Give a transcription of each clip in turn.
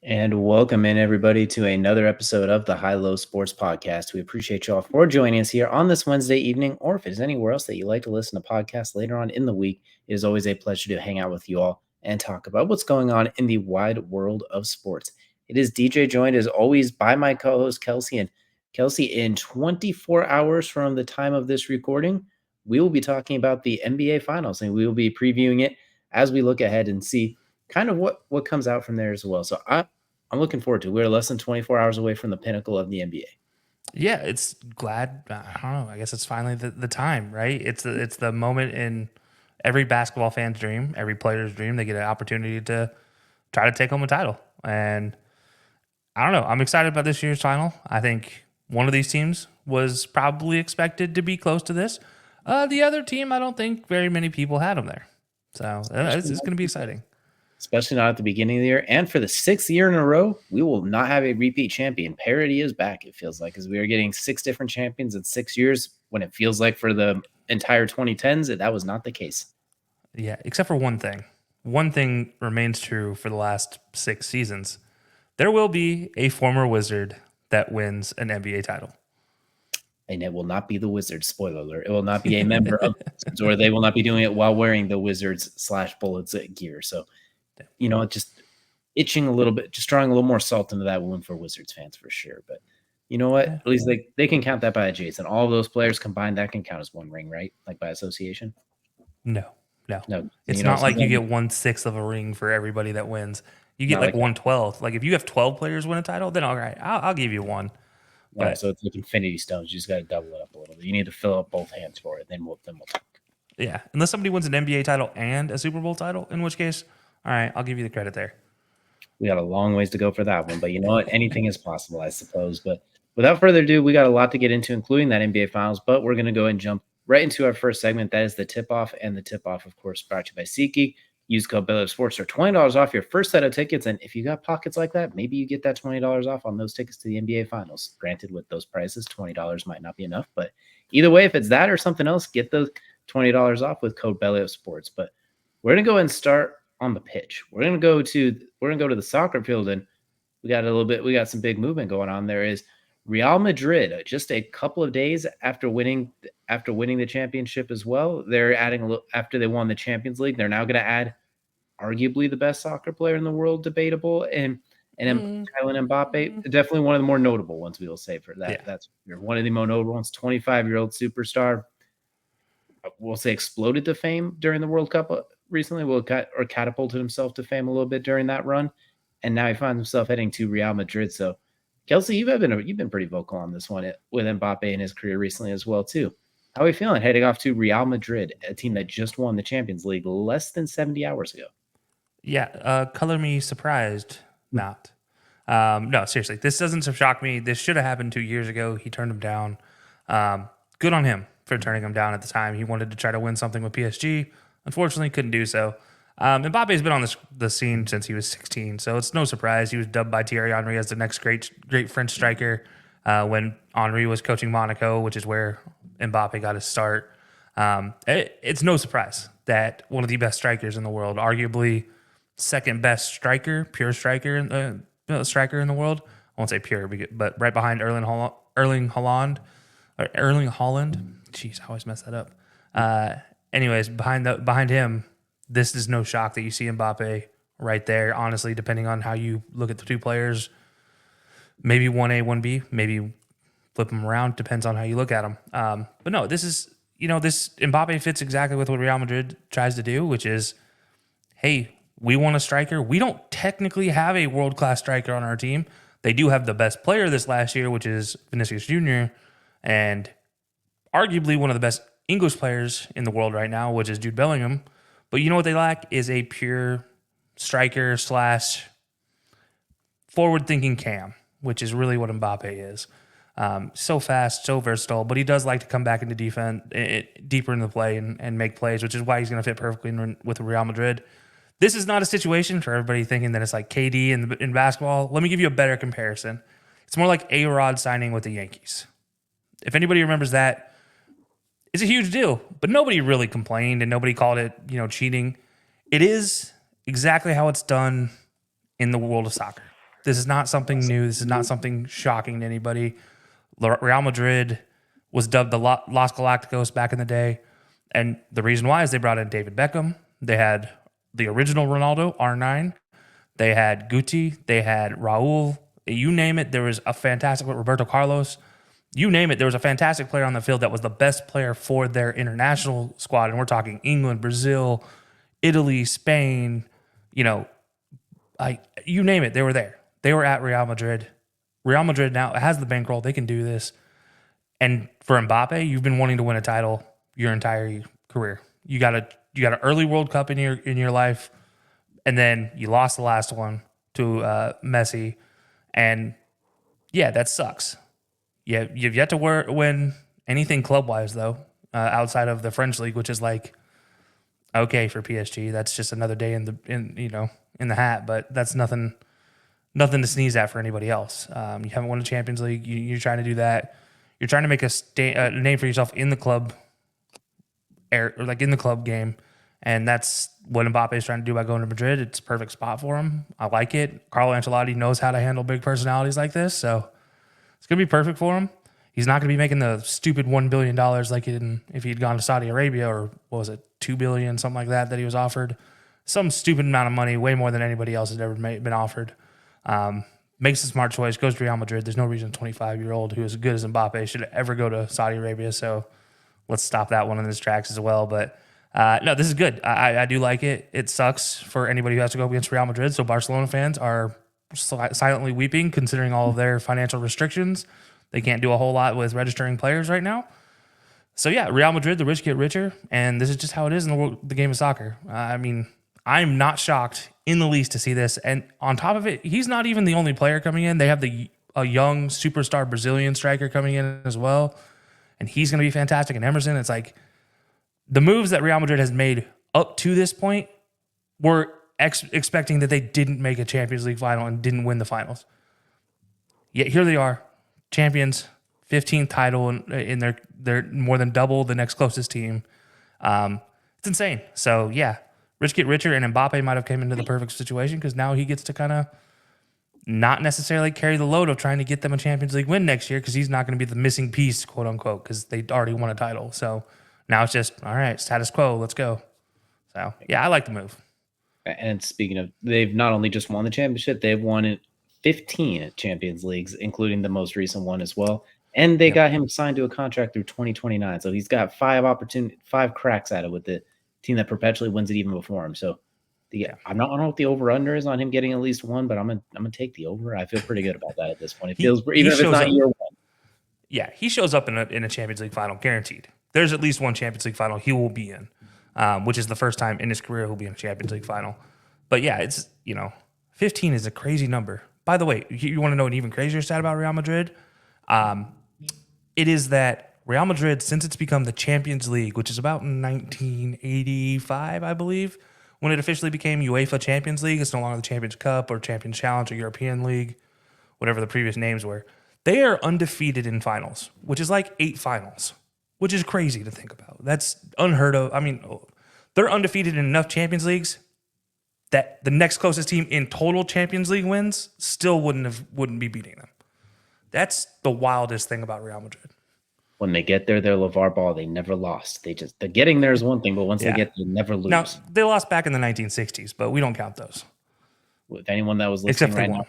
And welcome in, everybody, to another episode of the High Low Sports Podcast. We appreciate you all for joining us here on this Wednesday evening, or if there's anywhere else that you like to listen to podcasts later on in the week. It is always a pleasure to hang out with you all and talk about what's going on in the wide world of sports. It is DJ joined, as always, by my co host, Kelcey. And Kelcey, in 24 hours from the time of this recording, we will be talking about the NBA Finals, and we will be previewing it as we look ahead and see kind of what comes out from there as well. So I'm looking forward to it. We're less than 24 hours away from the pinnacle of the NBA. Yeah, it's glad. I don't know. I guess it's finally the time, right? It's the moment in every basketball fan's dream, every player's dream. They get an opportunity to try to take home a title, and I don't know. I'm excited about this year's final. I think one of these teams was probably expected to be close to this. The other team, I don't think very many people had them there. So it's going to be exciting. Especially not at the beginning of the year. And for the 6th year in a row, we will not have a repeat champion. Parity is back, it feels like, as we are getting 6 different champions in 6 years, when it feels like for the entire 2010s, that was not the case. Yeah, except for one thing. One thing remains true for the last 6 seasons. There will be a former Wizard that wins an NBA title. And it will not be the Wizards, spoiler alert. It will not be a member of the Wizards, or they will not be doing it while wearing the Wizards/Bullets gear. So, just itching a little bit, just drawing a little more salt into that wound for Wizards fans for sure. But you know what? At least they can count that by adjacent. All of those players combined, that can count as one ring, right? Like by association? No. It's You not like you get 1/6 of a ring for everybody that wins. You get like 1/12. Like if you have 12 players win a title, then all right, I'll give you one. But so it's like Infinity Stones. You just got to double it up a little bit. You need to fill up both hands for it. Then we'll talk. Yeah, unless somebody wins an NBA title and a Super Bowl title, in which case, all right, I'll give you the credit there. We got a long ways to go for that one, but you know what? Anything is possible, I suppose. But without further ado, we got a lot to get into, including that NBA Finals. But we're going to go and jump right into our first segment. That is the tip-off, and the tip-off, of course, brought to you by SeatGeek. Use code BellyUpSports for $20 off your first set of tickets. And if you got pockets like that, maybe you get that $20 off on those tickets to the NBA Finals. Granted, with those prices, $20 might not be enough. But either way, if it's that or something else, get the $20 off with code BellyUpSports. But we're going to go and start on the pitch. We're going to go to the soccer field, and we got some big movement going on. There is Real Madrid, just a couple of days after winning the championship as well. They're adding a little after they won the Champions League. They're now going to add arguably the best soccer player in the world, debatable, and Kylian Mbappe, definitely one of the more notable ones, we will say for that. Yeah. That's one of the more notable ones. 25-year-old superstar, we'll say exploded to fame during the World Cup recently, or catapulted himself to fame a little bit during that run, and now he finds himself heading to Real Madrid. So, Kelcey, you've been pretty vocal on this one with Mbappe in his career recently as well too. How are we feeling heading off to Real Madrid, a team that just won the Champions League less than 70 hours ago? Yeah, color me surprised, not. No, seriously, this doesn't shock me. This should have happened 2 years ago. He turned him down. Good on him for turning him down at the time. He wanted to try to win something with PSG. Unfortunately, couldn't do so. Mbappe's been on the scene since he was 16, so it's no surprise. He was dubbed by Thierry Henry as the next great French striker when Henry was coaching Monaco, which is where Mbappe got his start. It's no surprise that one of the best strikers in the world, arguably second best pure striker in the world. I won't say pure, but right behind Erling Haaland. Jeez, I always mess that up. Anyways, behind him, this is no shock that you see Mbappe right there. Honestly, depending on how you look at the two players, maybe 1A, 1B, maybe flip them around. Depends on how you look at them. But no, this Mbappe fits exactly with what Real Madrid tries to do, which is, hey, we want a striker. We don't technically have a world-class striker on our team. They do have the best player this last year, which is Vinicius Jr., and arguably one of the best English players in the world right now, which is Jude Bellingham. But you know what they lack is a pure striker / forward-thinking cam, which is really what Mbappe is. So fast, so versatile, but he does like to come back into defense, deeper into the play and make plays, which is why he's going to fit perfectly with Real Madrid. This is not a situation for everybody thinking that it's like KD in basketball. Let me give you a better comparison. It's more like A-Rod signing with the Yankees. If anybody remembers that, it's a huge deal, but nobody really complained and nobody called it, cheating. It is exactly how it's done in the world of soccer. This is not something new. This is not something shocking to anybody. Real Madrid was dubbed the Los Galacticos back in the day. And the reason why is they brought in David Beckham. They had the original Ronaldo, R9. They had Guti. They had Raul. You name it, there was a fantastic Roberto Carlos. You name it, there was a fantastic player on the field that was the best player for their international squad. And we're talking England, Brazil, Italy, Spain, you know, you name it, they were there. They were at Real Madrid. Real Madrid now has the bankroll. They can do this. And for Mbappe, you've been wanting to win a title your entire career. You got an early World Cup in your life, and then you lost the last one to Messi. And yeah, that sucks. Yeah, you've yet to win anything club wise though, outside of the French league, which is like okay for PSG. That's just another day in the hat, but that's nothing to sneeze at for anybody else. You haven't won a Champions League. You're trying to do that. You're trying to make a name for yourself in the club, in the club game, and that's what Mbappe is trying to do by going to Madrid. It's a perfect spot for him. I like it. Carlo Ancelotti knows how to handle big personalities like this, so it's gonna be perfect for him. He's not gonna be making the stupid $1 billion like if he'd gone to Saudi Arabia, or what was it, $2 billion, something like that he was offered. Some stupid amount of money, way more than anybody else has ever been offered. Makes a smart choice, goes to Real Madrid. There's no reason a 25-year-old who is as good as Mbappe should ever go to Saudi Arabia. So let's stop that one in its tracks as well. But no, this is good. I do like it. It sucks for anybody who has to go against Real Madrid. So Barcelona fans are silently weeping considering all of their financial restrictions. They can't do a whole lot with registering players right now. So yeah, Real Madrid, the rich get richer. And this is just how it is in the game of soccer. I mean, I'm not shocked in the least to see this. And on top of it, he's not even the only player coming in. They have a young superstar Brazilian striker coming in as well. And he's going to be fantastic. And Emerson, it's like the moves that Real Madrid has made up to this point were expecting that they didn't make a Champions League final and didn't win the finals. Yet here they are, champions, 15th title in their more than double the next closest team. It's insane. So yeah, rich get richer, and Mbappe might have came into the perfect situation because now he gets to kind of not necessarily carry the load of trying to get them a Champions League win next year because he's not going to be the missing piece, quote unquote, because they already won a title. So now it's just, all right, status quo, let's go. So yeah, I like the move. And speaking of, they've not only just won the championship, they've won 15 Champions Leagues, including the most recent one as well. And they got him signed to a contract through 2029. So he's got 5 cracks at it with the team that perpetually wins it even before him. So I don't know what the over-under is on him getting at least one, but I'm gonna take the over. I feel pretty good about that at this point. It feels even if it's not year one. Yeah, he shows up in a Champions League final, guaranteed. There's at least one Champions League final he will be in, which is the first time in his career he'll be in a Champions League final. But yeah, it's 15 is a crazy number. By the way, you want to know an even crazier stat about Real Madrid? It is that Real Madrid, since it's become the Champions League, which is about 1985, I believe, when it officially became UEFA Champions League, it's no longer the Champions Cup or Champions Challenge or European League, whatever the previous names were. They are undefeated in finals, which is like 8 finals, which is crazy to think about. That's unheard of. I mean, they're undefeated in enough Champions Leagues that the next closest team in total Champions League wins still wouldn't be beating them. That's the wildest thing about Real Madrid. When they get there, they're LeVar Ball. They never lost. The getting there is one thing, but once they get there, they never lose. Now, they lost back in the 1960s, but we don't count those. If anyone that was listening right now,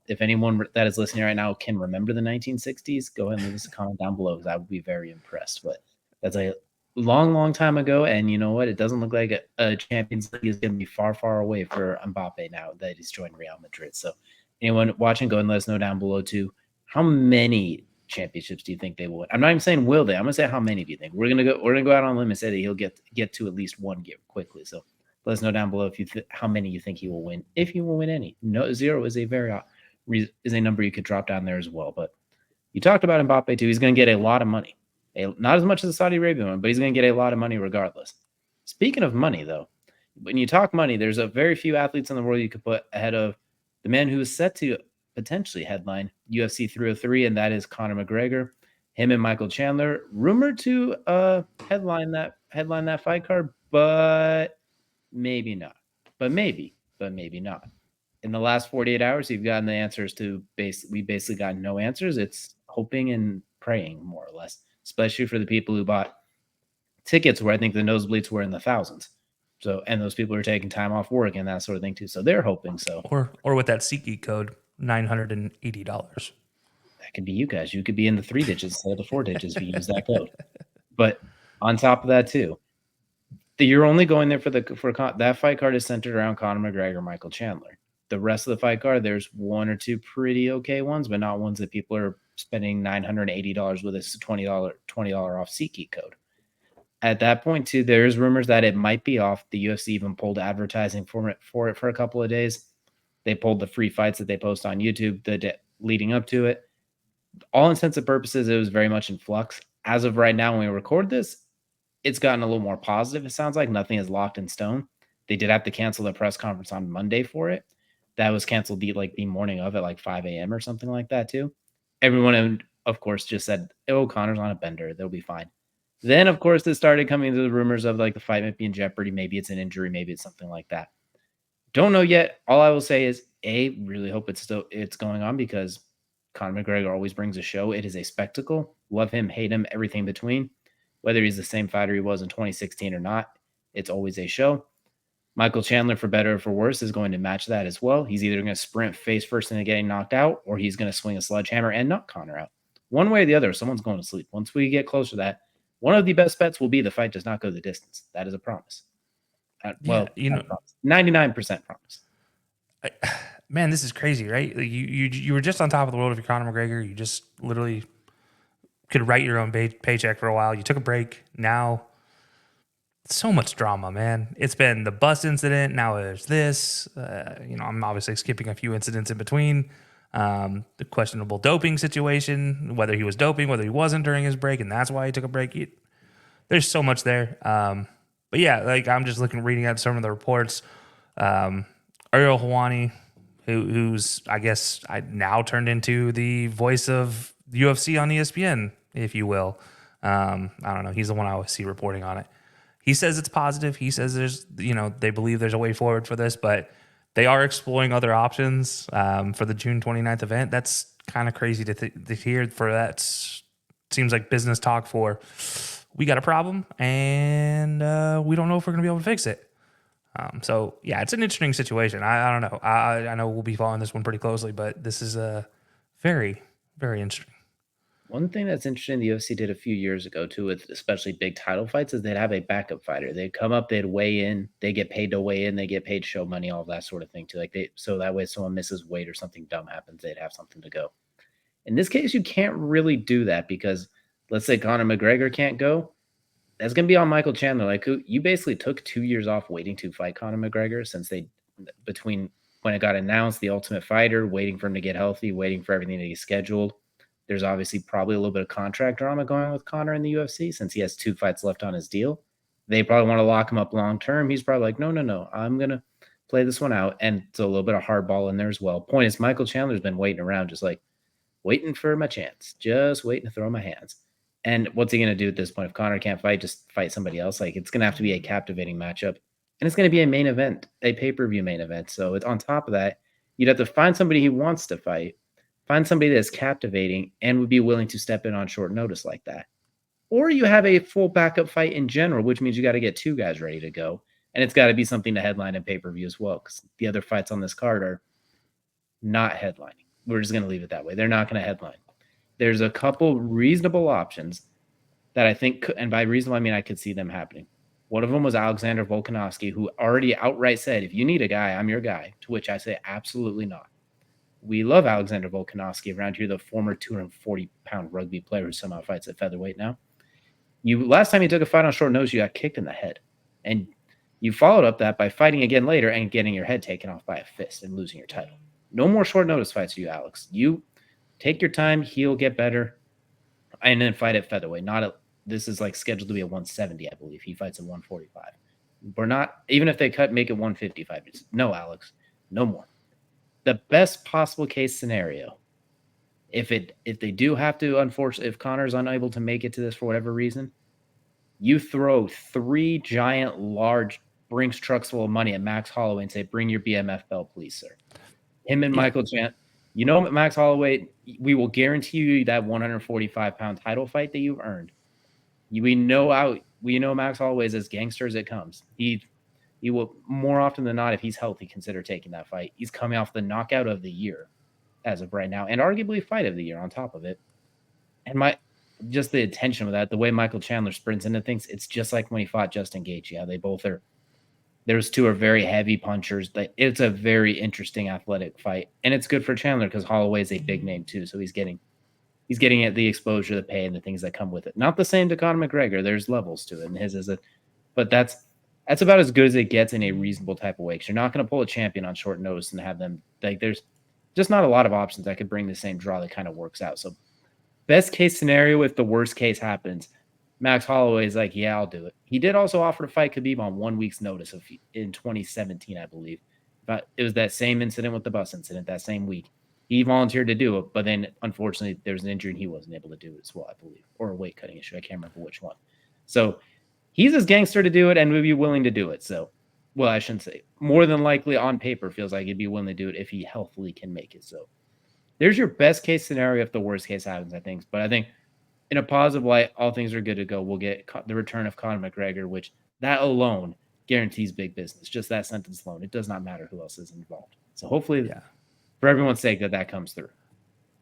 if anyone that is listening right now can remember the 1960s, go ahead and leave us a comment down below because I would be very impressed. But that's a long, long time ago, and you know what? It doesn't look like a Champions League is going to be far, far away for Mbappe now that he's joined Real Madrid. So anyone watching, go ahead and let us know down below too. How many championships do you think they will win? I'm not even saying will they. I'm gonna say how many do you think? We're gonna go out on a limb and say that he'll get to at least one quickly. So let us know down below if how many you think he will win, if he will win any. No, 0 is a number you could drop down there as well. But you talked about Mbappe too. He's gonna get a lot of money, not as much as the Saudi Arabia one, but he's gonna get a lot of money regardless. Speaking of money, though, when you talk money, there's a very few athletes in the world you could put ahead of the man who is set to potentially headline UFC 303, and that is Conor McGregor. Him and Michael Chandler rumored to headline that fight card, but maybe not. But maybe not. In the last 48 hours, you've gotten the answers to we basically got no answers. It's hoping and praying, more or less, especially for the people who bought tickets where I think the nosebleeds were in the thousands. So, and those people are taking time off work and that sort of thing too. So they're hoping so. Or with that SeatGeek code, $980. That could be you guys. You could be in the 3 digits instead of the 4 digits if you use that code. But on top of that too, you're only going there for that fight card is centered around Conor McGregor, Michael Chandler. The rest of the fight card, there's 1 or 2 pretty okay ones, but not ones that people are spending $980 with a $20 off SeatGeek code. At that point, too, there's rumors that it might be off. The UFC even pulled advertising for it for a couple of days. They pulled the free fights that they post on YouTube leading up to it. All intents and purposes, it was very much in flux. As of right now, when we record this, it's gotten a little more positive. It sounds like nothing is locked in stone. They did have to cancel the press conference on Monday for it. That was canceled the morning of at 5 a.m. or something like that, too. Everyone, of course, just said, oh, Conor's on a bender. They'll be fine. Then, of course, it started coming to the rumors of the fight might be in jeopardy. Maybe it's an injury. Maybe it's something like that. Don't know yet. All I will say is, really hope it's going on because Conor McGregor always brings a show. It is a spectacle. Love him, hate him, everything between. Whether he's the same fighter he was in 2016 or not, it's always a show. Michael Chandler, for better or for worse, is going to match that as well. He's either going to sprint face first into getting knocked out, or he's going to swing a sledgehammer and knock Conor out. One way or the other, someone's going to sleep. Once we get closer to that, one of the best bets will be the fight does not go the distance. That is a promise. Well, 99% promise. Man, this is crazy, right? You were just on top of the world if you're Conor McGregor. You just literally could write your own paycheck for a while. You took a break. Now, so much drama, man. It's been the bus incident. Now there's this. I'm obviously skipping a few incidents in between. The questionable doping situation, whether he was doping, whether he wasn't during his break, and that's why he took a break. There's so much there. But yeah, I'm just reading out some of the reports. Ariel Helwani, who's I guess now turned into the voice of the UFC on ESPN, if you will. I don't know. He's the one I always see reporting on it. He says it's positive. He says they believe there's a way forward for this, but they are exploring other options for the June 29th event. That's kind of crazy to hear. For that, seems like business talk for we got a problem and we don't know if we're going to be able to fix it. So yeah, it's an interesting situation. I don't know. I know we'll be following this one pretty closely, but this is very, very interesting. One thing that's interesting the UFC did a few years ago too, with especially big title fights, is they'd have a backup fighter. They'd come up, they'd weigh in, they get paid to weigh in, they get paid show money, all that sort of thing too. So that way if someone misses weight or something dumb happens, they'd have something to go. In this case, you can't really do that because let's say Conor McGregor can't go. That's going to be on Michael Chandler. You basically took 2 years off waiting to fight Conor McGregor between when it got announced, the Ultimate Fighter, waiting for him to get healthy, waiting for everything to be scheduled. There's obviously probably a little bit of contract drama going on with Conor in the UFC since he has 2 fights left on his deal. They probably want to lock him up long term. He's probably like, no, I'm going to play this one out. And it's a little bit of hardball in there as well. Point is, Michael Chandler's been waiting around just waiting for my chance, just waiting to throw my hands. And what's he going to do at this point? If Conor can't fight, just fight somebody else. It's going to have to be a captivating matchup. And it's going to be a main event, a pay-per-view main event. So it's on top of that, you'd have to find somebody he wants to fight, find somebody that's captivating and would be willing to step in on short notice like that. Or you have a full backup fight in general, which means you got to get 2 guys ready to go. And it's got to be something to headline and pay-per-view as well, because the other fights on this card are not headlining. We're just going to leave it that way. They're not going to headline. There's a couple reasonable options that I think, and by reasonable, I mean I could see them happening. One of them was Alexander Volkanovski, who already outright said, if you need a guy, I'm your guy, to which I say absolutely not. We love Alexander Volkanovski around here, the former 240-pound rugby player who somehow fights at featherweight now. Last time you took a fight on short notice, you got kicked in the head. And you followed up that by fighting again later and getting your head taken off by a fist and losing your title. No more short notice fights for you, Alex. You take your time, heal, get better, and then fight at featherweight. This is scheduled to be a 170, I believe. He fights at 145. We're not, even if they make it 155. No, Alex, no more. The best possible case scenario, if they do have to, unfortunately, if Conor's unable to make it to this for whatever reason, you throw 3 giant, large Brinks trucks full of money at Max Holloway and say, bring your BMF belt, please, sir. Him and Yeah. Michael Chan. Max Holloway, we will guarantee you that 145-pound title fight that you've earned. We know Max Holloway is as gangster as it comes. He will, more often than not, if he's healthy, consider taking that fight. He's coming off the knockout of the year as of right now, and arguably fight of the year on top of it. And just the attention of that, the way Michael Chandler sprints into things, it's just like when he fought Justin Gaethje. Yeah, they both are. Those two are very heavy punchers. It's a very interesting athletic fight, and it's good for Chandler because Holloway is a big name too. So he's getting at the exposure, the pay, and the things that come with it. Not the same to Conor McGregor. There's levels to it, and his is but that's about as good as it gets in a reasonable type of way. Because you're not going to pull a champion on short notice and have them there's just not a lot of options that could bring the same draw that kind of works out. So best case scenario, if the worst case happens, Max Holloway is like, yeah, I'll do it. He did also offer to fight Khabib on 1 week's notice in 2017, I believe. But it was that same incident with the bus incident that same week. He volunteered to do it, but then unfortunately there was an injury and he wasn't able to do it as well, I believe, or a weight cutting issue. I can't remember which one. So he's as gangster to do it and would be willing to do it. So, well, I shouldn't say more than likely on paper feels like he'd be willing to do it if he healthily can make it. So there's your best case scenario if the worst case happens, I think. But I think in a positive light, all things are good to go. We'll get the return of Conor McGregor, which that alone guarantees big business. Just that sentence alone. It does not matter who else is involved. So hopefully, for everyone's sake, that comes through.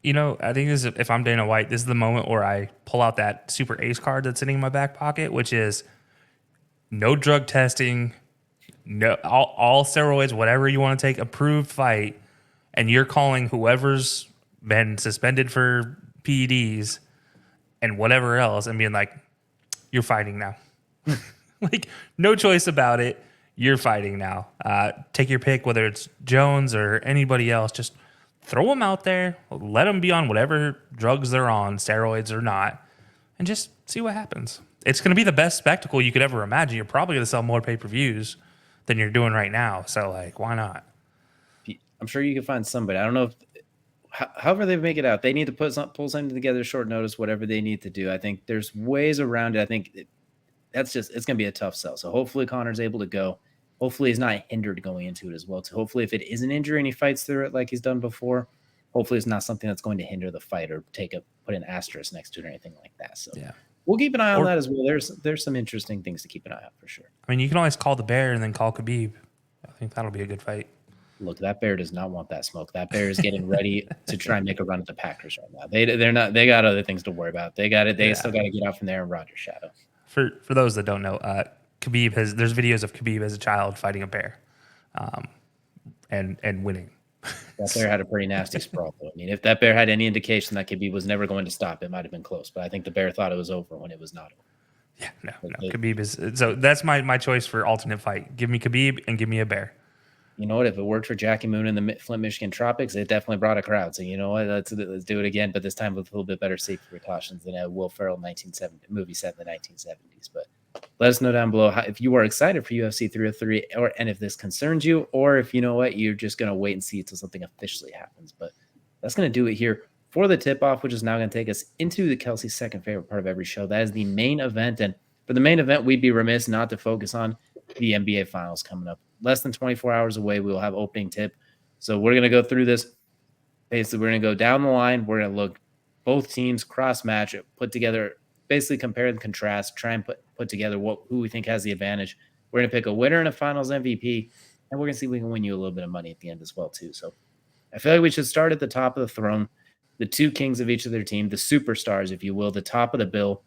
I think if I'm Dana White, this is the moment where I pull out that super ace card that's sitting in my back pocket, which is no drug testing, no all steroids, whatever you want to take, approved fight, and you're calling whoever's been suspended for PEDs and whatever else and being like, you're fighting now. Like, no choice about it. You're fighting now. Take your pick, whether it's Jones or anybody else. Just throw them out there. Let them be on whatever drugs they're on, steroids or not, and just see what happens. It's going to be the best spectacle you could ever imagine. You're probably going to sell more pay-per-views than you're doing right now. So, why not? I'm sure you can find somebody. I don't know if however they make it out, they need to pull something together short notice, whatever they need to do. I think there's ways around it. I think it's going to be a tough sell. So hopefully Conor's able to go. Hopefully he's not hindered going into it as well. So hopefully if it is an injury and he fights through it like he's done before, hopefully it's not something that's going to hinder the fight or put an asterisk next to it or anything like that. So we'll keep an eye on that as well. There's some interesting things to keep an eye out for sure. I mean, you can always call the bear and then call Khabib. I think that'll be a good fight. Look, that bear does not want that smoke. That bear is getting ready to try and make a run at the Packers right now. They're not. They got other things to worry about. They still got to get out from there and Rodgers' shadow. For those that don't know, Khabib there's videos of Khabib as a child fighting a bear, and winning. That bear had a pretty nasty sprawl, though. I mean, if that bear had any indication that Khabib was never going to stop, it might have been close. But I think the bear thought it was over when it was not over. Yeah, no. Khabib is so. That's my choice for alternate fight. Give me Khabib and give me a bear. You know what? If it worked for Jackie Moon in the Flint, Michigan tropics, it definitely brought a crowd. So you know what? Let's do it again, but this time with a little bit better safety precautions than a Will Ferrell 1970 movie set in the 1970s. But let us know down below if you are excited for UFC 303, and if this concerns you, or if you know what, you're just gonna wait and see until something officially happens. But that's gonna do it here for the tip-off, which is now gonna take us into the Kelcey's second favorite part of every show. That is the main event, and for the main event, we'd be remiss not to focus on the NBA Finals coming up. Less than 24 hours away, we will have opening tip. So we're going to go through this. Basically, we're going to go down the line. We're going to look both teams, cross-match, put together, basically compare and contrast, try and put together who we think has the advantage. We're going to pick a winner and a finals MVP, and we're going to see if we can win you a little bit of money at the end as well, too. So I feel like we should start at the top of the throne, the two kings of each of their team, the superstars, if you will, the top of the bill,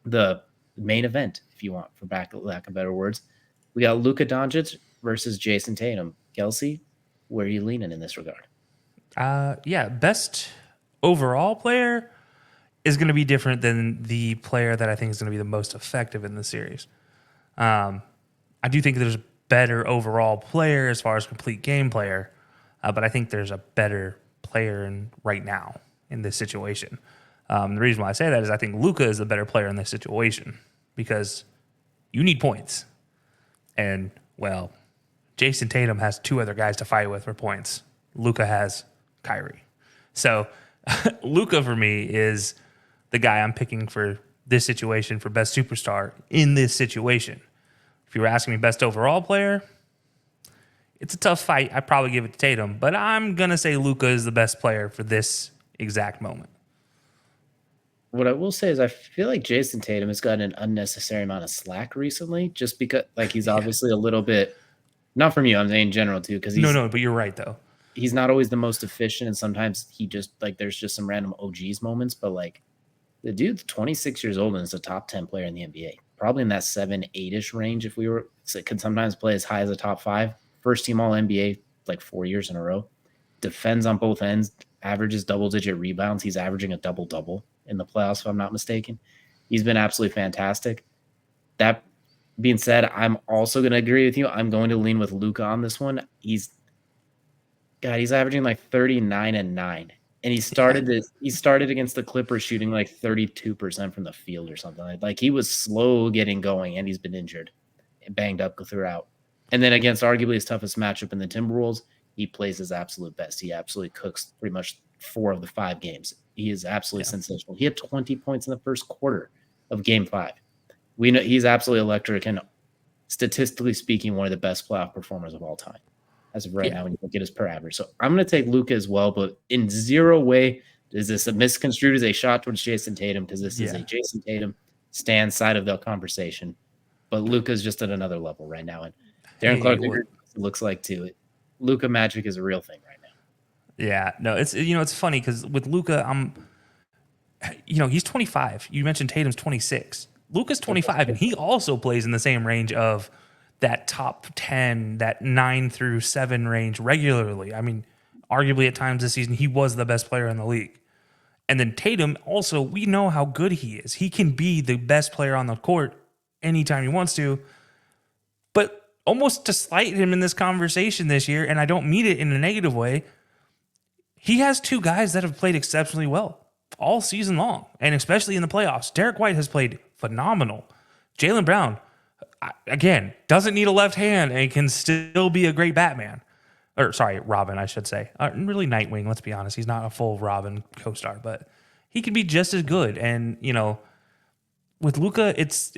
the main event, if you want, for lack of better words. We got Luka Doncic versus Jason Tatum. Kelcey, where are you leaning in this regard? Best overall player is going to be different than the player that I think is going to be the most effective in the series. I do think there's a better overall player as far as complete game player, but I think there's a better player right now in this situation. The reason why I say that is I think Luka is the better player in this situation because you need points. And, well, Jason Tatum has two other guys to fight with for points. Luka has Kyrie. So Luka, for me, is the guy I'm picking for this situation for best superstar in this situation. If you were asking me best overall player, It's a tough fight. I probably give it to Tatum, but I'm gonna say Luka is the best player for this exact moment. What I will say is I feel like Jason Tatum has gotten an unnecessary amount of slack recently, just because like he's Yeah. obviously a little bit not from you, I'm saying in general too, because No, but you're right though. he's not always the most efficient, and sometimes he just like there's just some random OGs moments, but like the dude's 26 years old and is a top 10 player in the NBA. Probably in that 7-8-ish range if we were so it could sometimes play as high as a top 5. First team all NBA like 4 years in a row. Defends on both ends, averages double-digit rebounds. He's averaging a double-double in the playoffs, if I'm not mistaken. He's been absolutely fantastic. That being said, I'm also going to agree with you. I'm going to lean with Luka on this one. He's averaging like 39 and 9. And he started against the Clippers shooting like 32% from the field or something. Like he was slow getting going, and he's been injured and banged up throughout. And then against arguably his toughest matchup in the Timberwolves, he plays his absolute best. He absolutely cooks pretty much 4 of the 5 games. He is absolutely sensational. He had 20 points in the first quarter of Game 5. We know he's absolutely electric and statistically speaking, one of the best playoff performers of all time. As of right now, when you look at his per average. So I'm going to take Luka as well, but in zero way is this a misconstrued as a shot towards Jason Tatum, because this is a Jason Tatum stand side of the conversation. But Luka's just at another level right now. And Darren Clark looks like too. Luka magic is a real thing right now. Yeah, no, it's funny because with Luka, he's 25. You mentioned Tatum's 26. Luka's 25, and he also plays in the same range of that top 10, that 9 through 7 range regularly. I mean, arguably at times this season, he was the best player in the league. And then Tatum, also, we know how good he is. He can be the best player on the court anytime he wants to. But almost to slight him in this conversation this year, and I don't mean it in a negative way, he has 2 guys that have played exceptionally well all season long, and especially in the playoffs. Derek White has played phenomenal. Jaylen Brown, again, doesn't need a left hand and can still be a great Batman. Or, sorry, Robin, I should say. Really Nightwing, let's be honest. He's not a full Robin co-star, but he can be just as good. And, with Luka, it's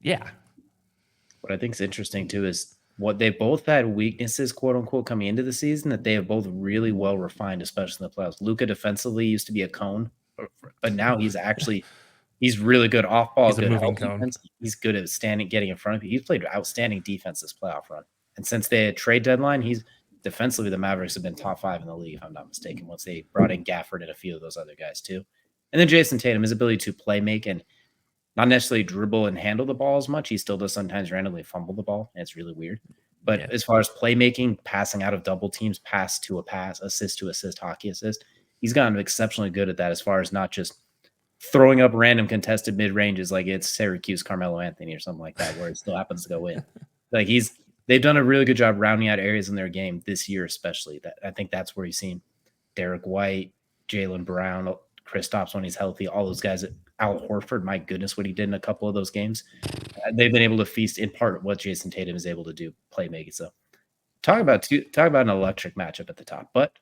What I think is interesting, too, is what they both had weaknesses, quote unquote, coming into the season that they have both really well refined, especially in the playoffs. Luka defensively used to be a cone, but now he's really good off ball. He's a moving cone. Defense. He's good at getting in front of you. He's played outstanding defense this playoff run. And since the trade deadline, he's defensively, the Mavericks have been top 5 in the league, if I'm not mistaken, once they brought in Gafford and a few of those other guys too. And then Jason Tatum, his ability to play make and not necessarily dribble and handle the ball as much. He still does sometimes randomly fumble the ball, and it's really weird. But as far as playmaking, passing out of double teams, pass to a pass, assist to assist, hockey assist, he's gotten exceptionally good at that as far as not just throwing up random contested mid-ranges like it's Syracuse Carmelo Anthony or something like that, where it still happens to go in. Like they've done a really good job rounding out areas in their game this year, especially. That I think that's where you've seen Derek White, Jaylen Brown, Kristaps when he's healthy, all those guys. Al Horford, my goodness, what he did in a couple of those games. They've been able to feast in part what Jason Tatum is able to do, playmaking. So talk about an electric matchup at the top, but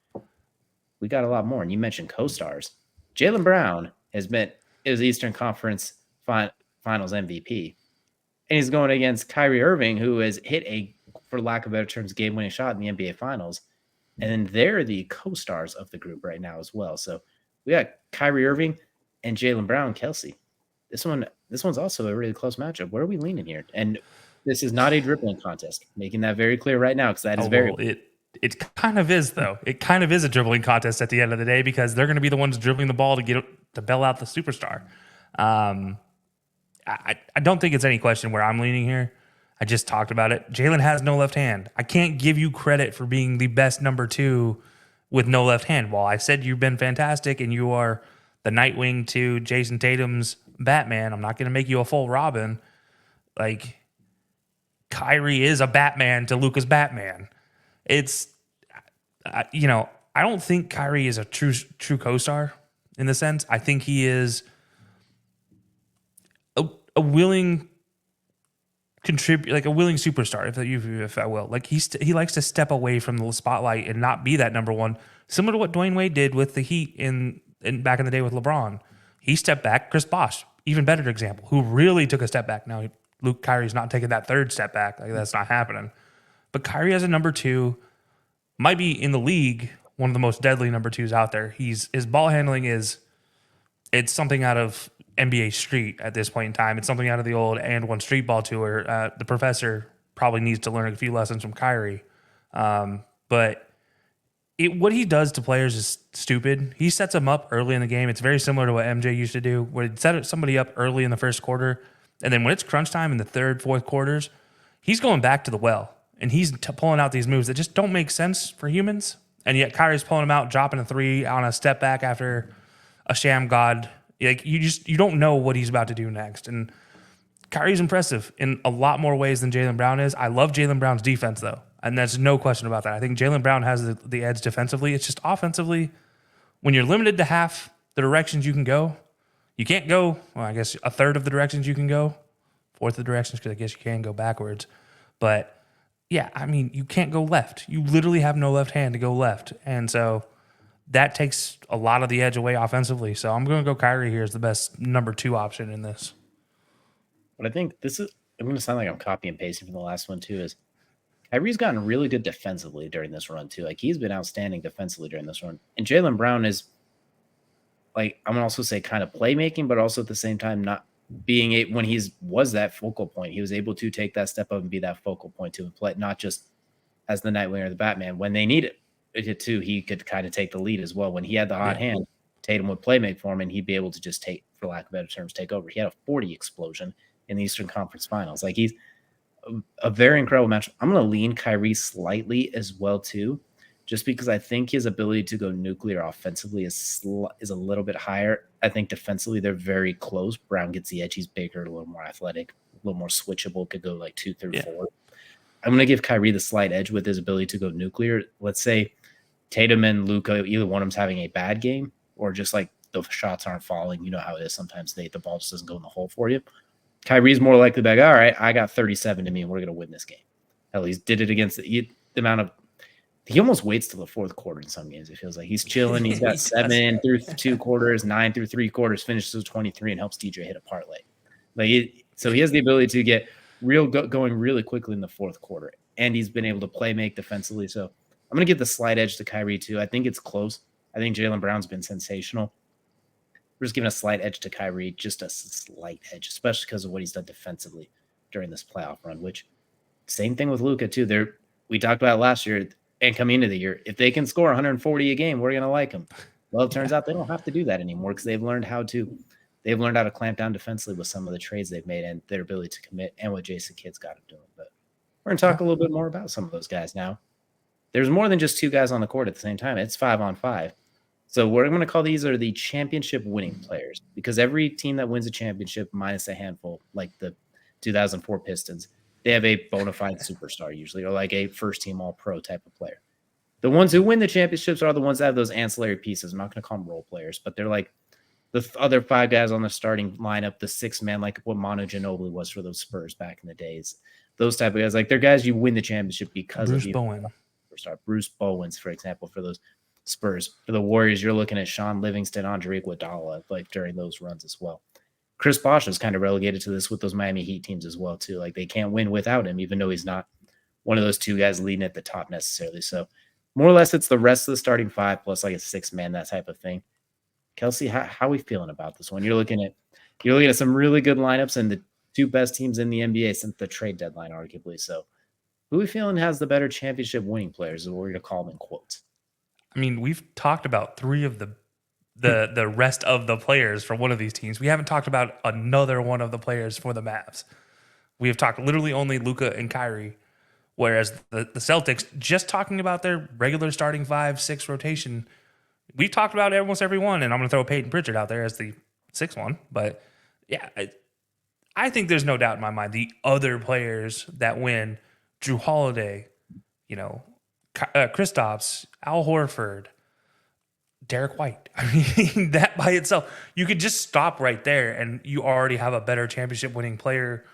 we got a lot more. And you mentioned co-stars. Jaylen Brown is Eastern Conference Finals MVP, and he's going against Kyrie Irving, who has hit for lack of better terms, game-winning shot in the NBA Finals, and then they're the co-stars of the group right now as well. So we got Kyrie Irving and Jaylen Brown, Kelcey. This one's also a really close matchup. Where are we leaning here? And this is not a dribbling contest. Making that very clear right now, because that is It kind of is, though. It kind of is a dribbling contest at the end of the day, because they're going to be the ones dribbling the ball to bail out the superstar. I don't think it's any question where I'm leaning here. I just talked about it. Jaylen has no left hand. I can't give you credit for being the best number 2 with no left hand. While I said you've been fantastic and you are the Nightwing to Jason Tatum's Batman, I'm not going to make you a full Robin. Like, Kyrie is a Batman to Luka's Batman. It's, I don't think Kyrie is a true co-star in the sense. I think he is a willing contribute, like a willing superstar, if I will. Like he likes to step away from the spotlight and not be that number 1, similar to what Dwayne Wade did with the Heat in back in the day with LeBron. He stepped back. Chris Bosh, even better example, who really took a step back. Now Kyrie's not taking that 3rd step back. Like, that's not happening. But Kyrie as a number two might be in the league one of the most deadly number twos out there. His ball handling it's something out of NBA Street at this point in time. It's something out of the old and one street ball tour. The professor probably needs to learn a few lessons from Kyrie. But what he does to players is stupid. He sets them up early in the game. It's very similar to what MJ used to do, where he'd set somebody up early in the first quarter, and then when it's crunch time in the third, fourth quarters, he's going back to the well, and he's pulling out these moves that just don't make sense for humans. And yet Kyrie's pulling them out, dropping a three on a step back after a sham god. Like you don't know what he's about to do next. And Kyrie's impressive in a lot more ways than Jaylen Brown is. I love Jaylen Brown's defense, though. And there's no question about that. I think Jaylen Brown has the edge defensively. It's just offensively, when you're limited to half the directions you can go, you can't go, well, I guess a third of the directions you can go, fourth of the directions, because I guess you can go backwards. But, yeah, I mean, you can't go left. You literally have no left hand to go left. And so that takes a lot of the edge away offensively. So I'm going to go Kyrie here as the best number two option in this. But I think I'm going to sound like I'm copy and pasting from the last one too, is Kyrie's gotten really good defensively during this run too. Like he's been outstanding defensively during this run. And Jaylen Brown is like, I'm going to also say kind of playmaking, but also at the same time, not being when was that focal point, he was able to take that step up and be that focal point to play, not just as the Nightwing or the Batman. When they need it too, he could kind of take the lead as well. When he had the hot hand, Tatum would playmake for him and he'd be able to just for lack of better terms, take over. He had a 40 explosion in the Eastern Conference Finals. Like he's a very incredible match. I'm going to lean Kyrie slightly as well too, just because I think his ability to go nuclear offensively is a little bit higher. I think defensively they're very close. Brown gets the edge. He's bigger, a little more athletic, a little more switchable. Could go like 2 through 4. I'm going to give Kyrie the slight edge with his ability to go nuclear. Let's say Tatum and Luka, either one of them's having a bad game or just like the shots aren't falling. You know how it is. Sometimes the ball just doesn't go in the hole for you. Kyrie's more likely to be like, all right, I got 37 to me and we're going to win this game. Hell, he's did it against the amount of – he almost waits till the fourth quarter in some games. It feels like he's chilling. He's got 7 through 2 quarters, 9 through 3 quarters, finishes with 23 and helps DJ hit a parlay. So he has the ability to get going really quickly in the fourth quarter, and he's been able to play make defensively. So I'm going to give the slight edge to Kyrie too. I think it's close. I think Jaylen Brown's been sensational. We're just giving a slight edge to Kyrie, just a slight edge, especially because of what he's done defensively during this playoff run, which same thing with Luka too. We talked about it last year and coming into the year. If they can score 140 a game, we're going to like them. Well, it turns out they don't have to do that anymore because they've learned how to clamp down defensively with some of the trades they've made and their ability to commit and what Jason Kidd's got them doing. But we're going to talk a little bit more about some of those guys now. There's more than just 2 guys on the court at the same time. It's 5-on-5. So what I'm going to call these are the championship winning players, because every team that wins a championship, minus a handful, like the 2004 Pistons, they have a bona fide superstar usually, or like a first-team All-Pro type of player. The ones who win the championships are the ones that have those ancillary pieces. I'm not going to call them role players, but they're like the other 5 guys on the starting lineup, the 6th man, like what Manu Ginobili was for those Spurs back in the days. Those type of guys, like they're guys you win the championship because Bruce of Bowen. Bruce Bowens, for example, for those Spurs. For the Warriors, you're looking at Sean Livingston, Andre Iguodala, like during those runs as well. Chris Bosh is kind of relegated to this with those Miami Heat teams as well too. Like they can't win without him, even though he's not one of those 2 guys leading at the top necessarily. So more or less, it's the rest of the starting 5 plus like a 6th man, that type of thing. Kelcey, how are we feeling about this one? You're looking at some really good lineups and the 2 best teams in the NBA since the trade deadline, arguably. So who are we feeling has the better championship winning players, is what we're going to call them in quotes? I mean, we've talked about 3 of the rest of the players for one of these teams. We haven't talked about another one of the players for the Mavs. We have talked literally only Luka and Kyrie, whereas the Celtics, just talking about their regular starting 5-6 rotation, we've talked about almost every one, and I'm going to throw Peyton Pritchard out there as the 6th one. But, yeah, I think there's no doubt in my mind the other players that win, Drew Holiday, Kristaps, Al Horford, Derek White. I mean, that by itself, you could just stop right there and you already have a better championship winning player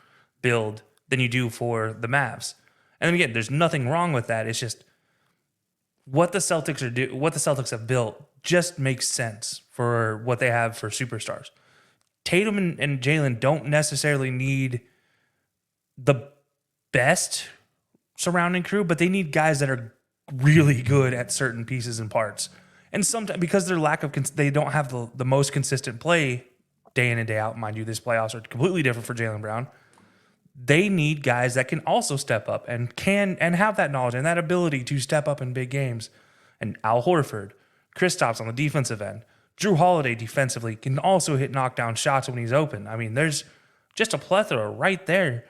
build than you do for the Mavs. And again, there's nothing wrong with that. It's just what the Celtics have built just makes sense for what they have for superstars. Tatum and Jaylen don't necessarily need the best surrounding crew, but they need guys that are really good at certain pieces and parts. And sometimes because their lack of they don't have the most consistent play day in and day out. Mind you, this playoffs are completely different for Jaylen Brown. They need guys that can also step up and have that knowledge and that ability to step up in big games. And Al Horford, Kristaps on the defensive end, Drew Holiday defensively can also hit knockdown shots when he's open. I mean, there's just a plethora right there.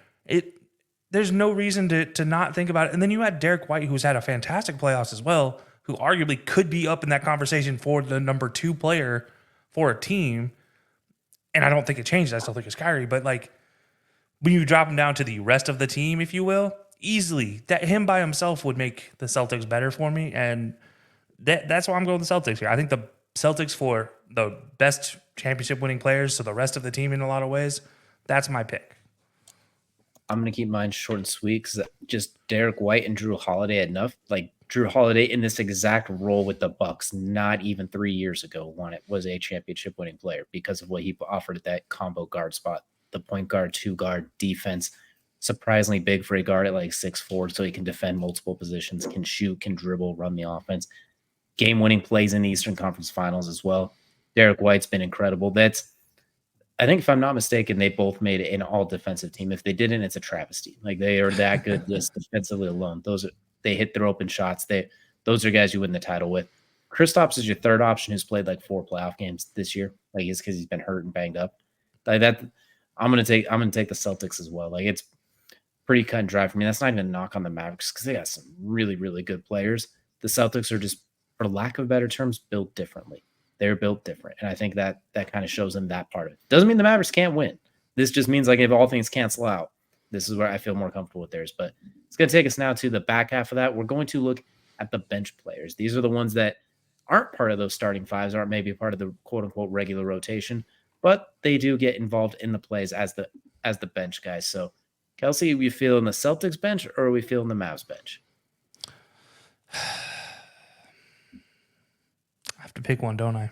There's no reason to not think about it. And then you had Derek White, who's had a fantastic playoffs as well, who arguably could be up in that conversation for the number 2 player for a team. And I don't think it changes. I still think it's Kyrie. But like when you drop him down to the rest of the team, if you will, easily that him by himself would make the Celtics better for me. And that's why I'm going with the Celtics here. I think the Celtics for the best championship winning players, so the rest of the team in a lot of ways, that's my pick. I'm going to keep mine short and sweet because just Derek White and Drew Holiday had enough. Like Drew Holiday in this exact role with the Bucks, not even 3 years ago, was a championship winning player because of what he offered at that combo guard spot, the point guard, 2 guard defense. Surprisingly big for a guard at like 6'4", so he can defend multiple positions, can shoot, can dribble, run the offense. Game-winning plays in the Eastern Conference Finals as well. Derek White's been incredible. I think if I'm not mistaken, they both made it an all-defensive team. If they didn't, it's a travesty. Like they are that good just defensively alone. They hit their open shots. Those are guys you win the title with. Kristaps is your third option who's played like 4 playoff games this year. Like it's because he's been hurt and banged up. Like that, I'm gonna take the Celtics as well. Like it's pretty cut and dry for me. That's not even a knock on the Mavericks because they got some really, really good players. The Celtics are just, for lack of better terms, built differently. They're built different. And I think that kind of shows them that part of it. Doesn't mean the Mavericks can't win. This just means like if all things cancel out, this is where I feel more comfortable with theirs. But it's going to take us now to the back half of that. We're going to look at the bench players. These are the ones that aren't part of those starting fives, aren't maybe part of the quote-unquote regular rotation, but they do get involved in the plays as the bench guys. So, Kelcey, are we feeling the Celtics bench or are we feeling the Mavs bench? I have to pick one, don't I?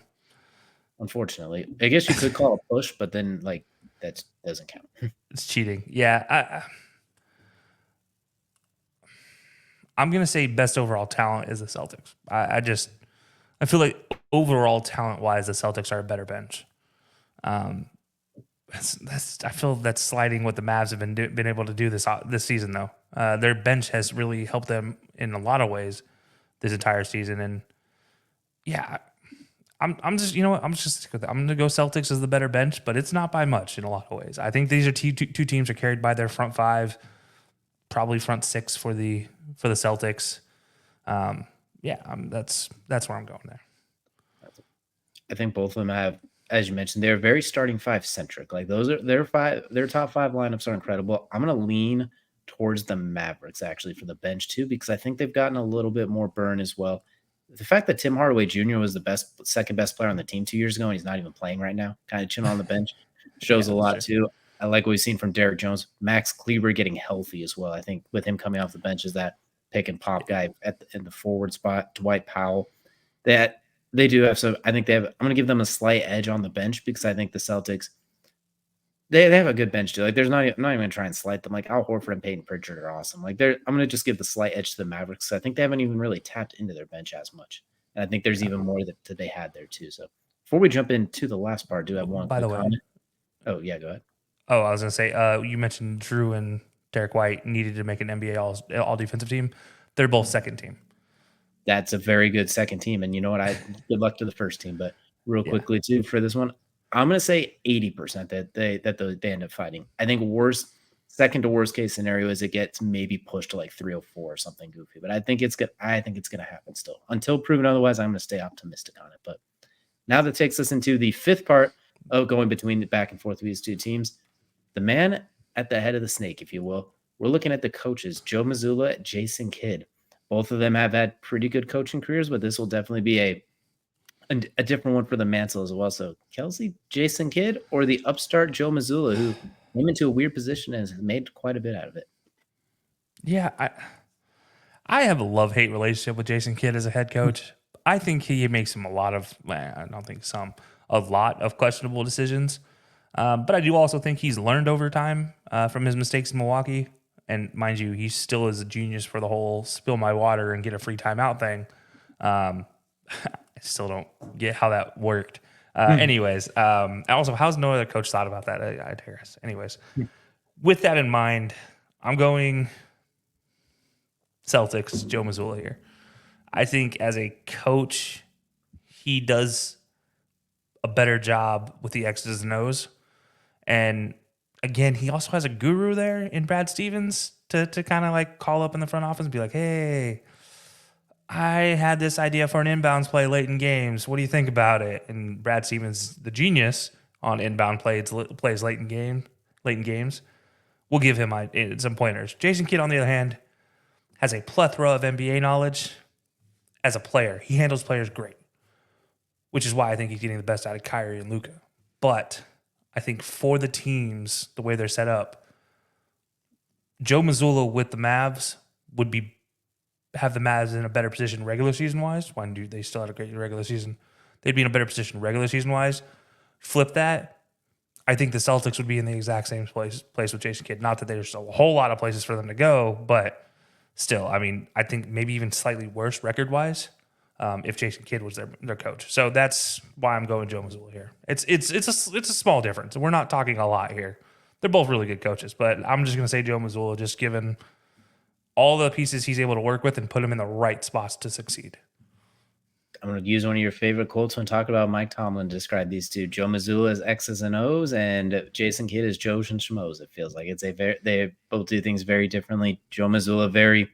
Unfortunately, I guess you could call a push, but then like that doesn't count. It's cheating. Yeah, I'm gonna say best overall talent is the Celtics. I feel like overall talent wise, the Celtics are a better bench. I feel that's sliding what the Mavs have been able to do this season though. Their bench has really helped them in a lot of ways this entire season, and yeah. I'm just, you know what? I'm going to go Celtics as the better bench, but it's not by much in a lot of ways. I think these are two teams are carried by their front 5, probably front 6 for the Celtics. That's where I'm going there. I think both of them have, as you mentioned, they're very starting 5 centric. Like those are their top 5 lineups are incredible. I'm going to lean towards the Mavericks actually for the bench too, because I think they've gotten a little bit more burn as well. The fact that Tim Hardaway Jr. was the second best player on the team 2 years ago, and he's not even playing right now, kind of chilling on the bench, shows a lot too. I like what we've seen from Derrick Jones. Max Kleber getting healthy as well. I think with him coming off the bench as that pick and pop guy in the forward spot, Dwight Powell, that they do have some. I think they have. I'm going to give them a slight edge on the bench because I think the Celtics they have a good bench too. Like there's not I'm not even going to try and slight them. Like Al Horford and Peyton Pritchard are awesome. Like I'm going to just give the slight edge to the Mavericks. I think they haven't even really tapped into their bench as much. And I think there's even more that they had there too. So before we jump into the last part, do I have one by the way comment? Oh yeah, go ahead. Oh, I was going to say you mentioned Drew and Derek White needed to make an NBA all defensive team. They're both second team. That's a very good second team. And you know what? Good luck to the first team. But real quickly too for this one, I'm going to say 80% that they end up fighting. I think second to worst case scenario is it gets maybe pushed to like 304 or something goofy. But I think it's good. I think it's going to happen still. Until proven otherwise, I'm going to stay optimistic on it. But now that takes us into the fifth part of going between the back and forth of these two teams. The man at the head of the snake, if you will. We're looking at the coaches, Joe Mazzulla and Jason Kidd. Both of them have had pretty good coaching careers, but this will definitely be a different one for the mantle as well. So Kelcey, Jason Kidd, or the upstart Joe Mazzulla, who came into a weird position and has made quite a bit out of it. Yeah, I have a love-hate relationship with Jason Kidd as a head coach. I think he makes a lot of questionable decisions. But I do also think he's learned over time from his mistakes in Milwaukee. And mind you, he still is a genius for the whole spill my water and get a free timeout thing. I still don't get how that worked. Anyways, also, how's no other coach thought about that? I digress. Anyways, with that in mind, I'm going Celtics, Joe Mazzulla here. I think as a coach, he does a better job with the X's and O's. And again, he also has a guru there in Brad Stevens to kind of like call up in the front office and be like, hey, I had this idea for an inbounds play late in games. What do you think about it? And Brad Stevens, the genius on inbound plays late in games, will give him some pointers. Jason Kidd, on the other hand, has a plethora of NBA knowledge as a player. He handles players great, which is why I think he's getting the best out of Kyrie and Luka. But I think for the teams, the way they're set up, Joe Mazzulla with the Mavs would have the Mavs in a better position regular season wise. Why do they still had a great regular season? They'd be in a better position regular season wise. Flip that, I think the Celtics would be in the exact same place with Jason Kidd. Not that there's a whole lot of places for them to go, but still, I mean, I think maybe even slightly worse record wise if Jason Kidd was their coach. So that's why I'm going Joe Mazzulla here. It's a small difference. We're not talking a lot here. They're both really good coaches, but I'm just going to say Joe Mazzulla, just given all the pieces he's able to work with and put him in the right spots to succeed. I'm going to use one of your favorite quotes when talking about Mike Tomlin to describe these two. Joe Mazzulla is X's and O's, and Jason Kidd is Joe's and Schmoes. It feels like they both do things very differently. Joe Mazzulla,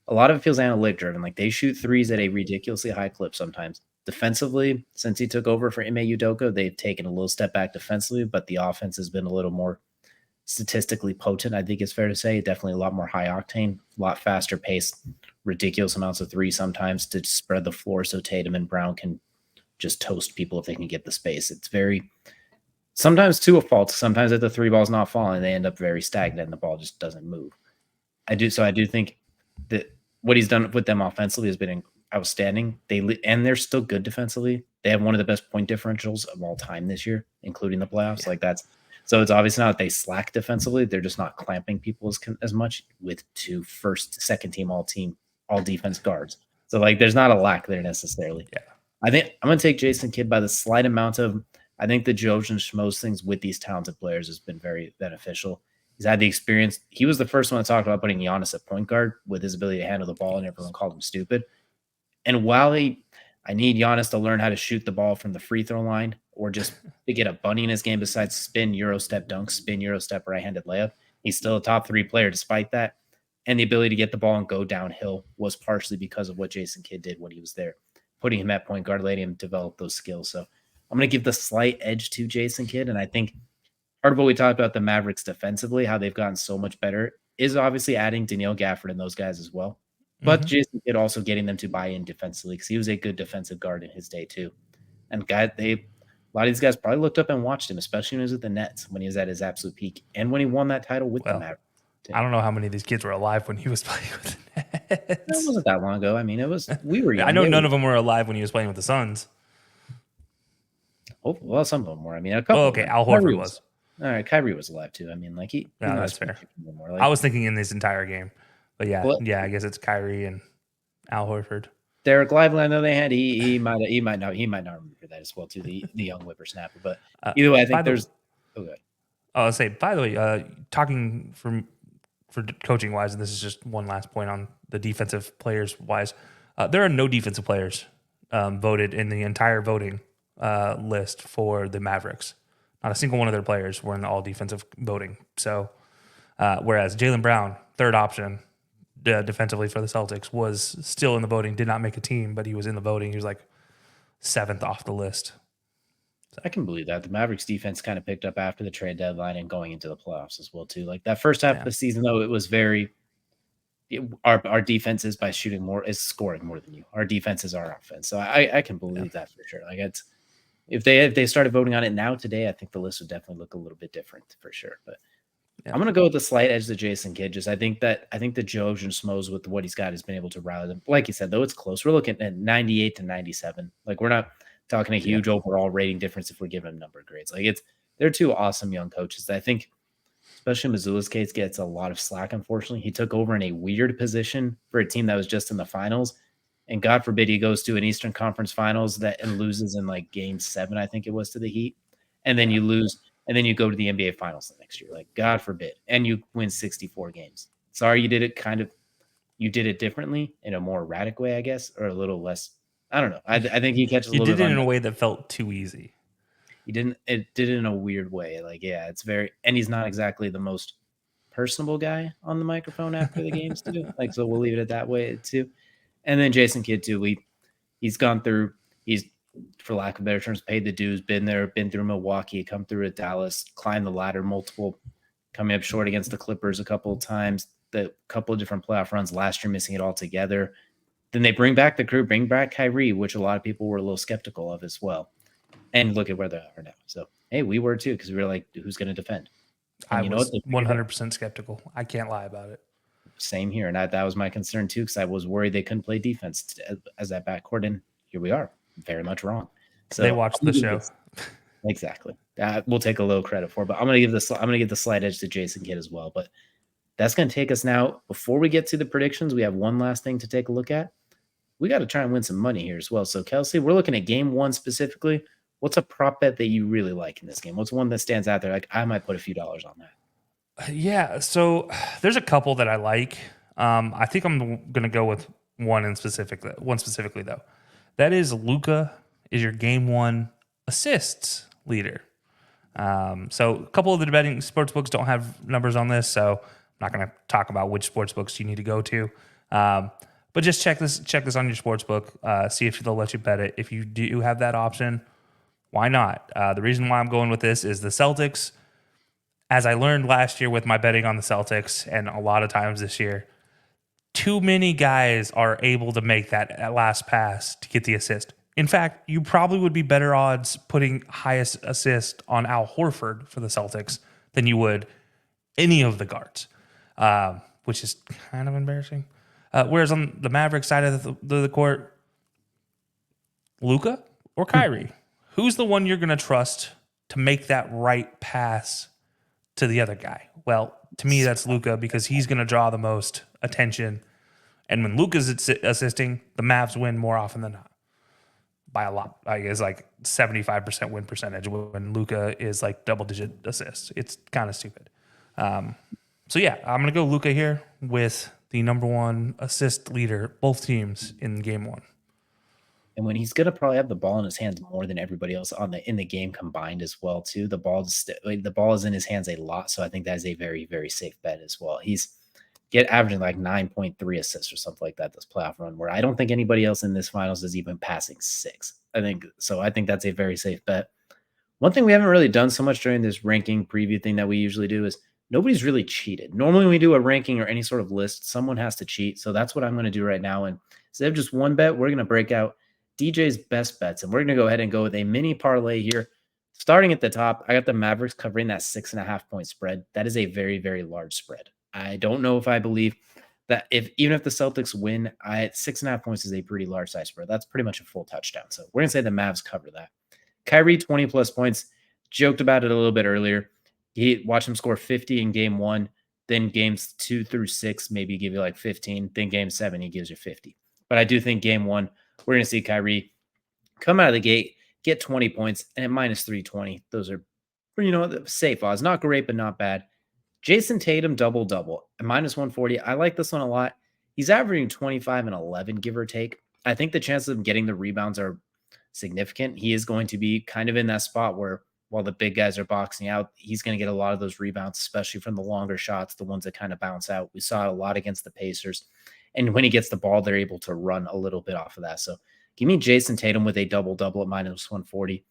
a lot of it feels analytic driven. Like they shoot threes at a ridiculously high clip sometimes. Defensively, since he took over for Ime Udoka, they've taken a little step back defensively, but the offense has been a little more statistically potent, I think it's fair to say. Definitely a lot more high octane, a lot faster pace, ridiculous amounts of threes sometimes to spread the floor so Tatum and Brown can just toast people if they can get the space. It's very sometimes to a fault. Sometimes if the three ball's not falling, they end up very stagnant and the ball just doesn't move. I do think that what he's done with them offensively has been outstanding. They're still good defensively. They have one of the best point differentials of all time this year, including the playoffs. Yeah. So it's obviously not that they slack defensively. They're just not clamping people as much with two first, second team, all defense guards. So like, there's not a lack there necessarily. Yeah. I think I'm going to take Jason Kidd by the slight amount of, I think the Joes and Schmoes things with these talented players has been very beneficial. He's had the experience. He was the first one to talk about putting Giannis at point guard with his ability to handle the ball, and everyone called him stupid. And while I need Giannis to learn how to shoot the ball from the free throw line or just to get a bunny in his game besides spin, Euro step dunk, spin, Euro step, right-handed layup. He's still a top 3 player despite that. And the ability to get the ball and go downhill was partially because of what Jason Kidd did when he was there, putting him at point guard, letting him develop those skills. So I'm going to give the slight edge to Jason Kidd. And I think part of what we talked about the Mavericks defensively, how they've gotten so much better, is obviously adding Daniil Gafford and those guys as well. But Jason Kidd also getting them to buy in defensively because he was a good defensive guard in his day too. And a lot of these guys probably looked up and watched him, especially when he was with the Nets, when he was at his absolute peak, and when he won that title with the Mavericks. I don't know how many of these kids were alive when he was playing with the Nets. That wasn't that long ago. I mean, we were young. I know none of them were alive when he was playing with the Suns. Oh, well, some of them were. I mean, a couple. Oh, okay. Al Horford was. All right, Kyrie was alive too. I mean, like no, that's fair. I was thinking in this entire game, but yeah, I guess it's Kyrie and Al Horford. Derek Lively, I know they had. He might not remember that as well too. The young whippersnapper, but either way, I think there's. Okay. I'll say. By the way, talking for coaching wise, and this is just one last point on the defensive players wise. There are no defensive players voted in the entire voting list for the Mavericks. Not a single one of their players were in the all defensive voting. So, whereas Jaylen Brown, third option defensively for the Celtics, was still in the voting, did not make a team, but he was in the voting. He was like 7th off the list. I can believe that. The Mavericks defense kind of picked up after the trade deadline and going into the playoffs as well, too. Like that first half of the season, though, it was our defense is by shooting more, is scoring more than you. Our defense is our offense. So I can believe that for sure. Like if they started voting on it now today, I think the list would definitely look a little bit different for sure. But I'm going to go with the slight edge to Jason Kidd. I think the Joe and Schmoes with what he's got has been able to rally them. Like you said, though, it's close. We're looking at 98 to 97. Like we're not talking a huge overall rating difference if we're giving them number grades. Like they're two awesome young coaches. I think especially Missoula's case, gets a lot of slack, unfortunately. He took over in a weird position for a team that was just in the finals. And God forbid he goes to an Eastern Conference Finals and loses in like game 7, I think it was, to the Heat. And then you lose, and then you go to the NBA Finals the next year. Like, God forbid. And you win 64 games. Sorry, you did it differently in a more erratic way, I guess, or a little less. I don't know. I think he catches a You little did bit it of in a unnoticed. way that felt too easy. It did it in a weird way. Like, yeah, it's very, and he's not exactly the most personable guy on the microphone after the games too. Like, so we'll leave it at that way too. And then Jason Kidd too. He's gone through, he's, for lack of better terms, paid the dues, been there, been through Milwaukee, come through at Dallas, climbed the ladder multiple, coming up short against the Clippers a couple of times, the couple of different playoff runs last year, missing it all together. Then they bring back the crew, bring back Kyrie, which a lot of people were a little skeptical of as well. And look at where they are now. So, hey, we were too, because we were like, who's going to defend? And I you know what? was They figured it out. 100% skeptical. I can't lie about it. Same here. And that was my concern too, because I was worried they couldn't play defense as that backcourt. And here we are, very much wrong. So They watched the show. Exactly. We'll take a little credit for, but I'm going to give the slight edge to Jason Kidd as well. But that's going to take us now. Before we get to the predictions, we have one last thing to take a look at. We got to try and win some money here as well. So, Kelcey, we're looking at game 1 specifically. What's a prop bet that you really like in this game? What's one that stands out there? Like, I might put a few dollars on that. Yeah, so there's a couple that I like. I think I'm going to go with one specifically though. That is Luka is your game 1 assists leader. So a couple of the betting sports books don't have numbers on this, so I'm not going to talk about which sports books you need to go to. But just check this on your sports book. See if they'll let you bet it. If you do have that option, why not? The reason why I'm going with this is the Celtics. As I learned last year with my betting on the Celtics, and a lot of times this year, too many guys are able to make that last pass to get the assist. In fact, you probably would be better odds putting highest assist on Al Horford for the Celtics than you would any of the guards, which is kind of embarrassing. Whereas on the Mavericks side of the court, Luka or Kyrie, who's the one you're going to trust to make that right pass to the other guy? Well, to me, that's Luka, because he's going to draw the most attention. And when Luka's assisting, the Mavs win more often than not by a lot. Like, it's like 75% win percentage when Luka is like double-digit assists. It's kind of stupid. So yeah, I'm going to go Luka here with the number 1 assist leader, both teams in game 1. And when he's going to probably have the ball in his hands more than everybody else in the game combined as well too. The ball is in his hands a lot, so I think that is a very, very safe bet as well. He's averaging like 9.3 assists or something like that this playoff run, where I don't think anybody else in this finals is even passing 6. I think that's a very safe bet. One thing we haven't really done so much during this ranking preview thing that we usually do is nobody's really cheated. Normally when we do a ranking or any sort of list, someone has to cheat. So that's what I'm going to do right now. And instead of just one bet, we're going to break out DJ's best bets. And we're going to go ahead and go with a mini parlay here. Starting at the top, I got the Mavericks covering that 6.5 point spread. That is a very, very large spread. I don't know if I believe that even if the Celtics win, 6.5 points is a pretty large size spread. That's pretty much a full touchdown. So we're going to say the Mavs cover that. Kyrie, 20 plus points. Joked about it a little bit earlier. He watched him score 50 in game 1. Then games 2 through 6, maybe give you like 15. Then game 7, he gives you 50. But I do think game 1, we're going to see Kyrie come out of the gate, get 20 points, and at minus 320. Those are, safe odds. Not great, but not bad. Jason Tatum, double-double at minus 140. I like this one a lot. He's averaging 25 and 11, give or take. I think the chances of him getting the rebounds are significant. He is going to be kind of in that spot where while the big guys are boxing out, he's going to get a lot of those rebounds, especially from the longer shots, the ones that kind of bounce out. We saw it a lot against the Pacers. And when he gets the ball, they're able to run a little bit off of that. So give me Jason Tatum with a double-double at minus 140.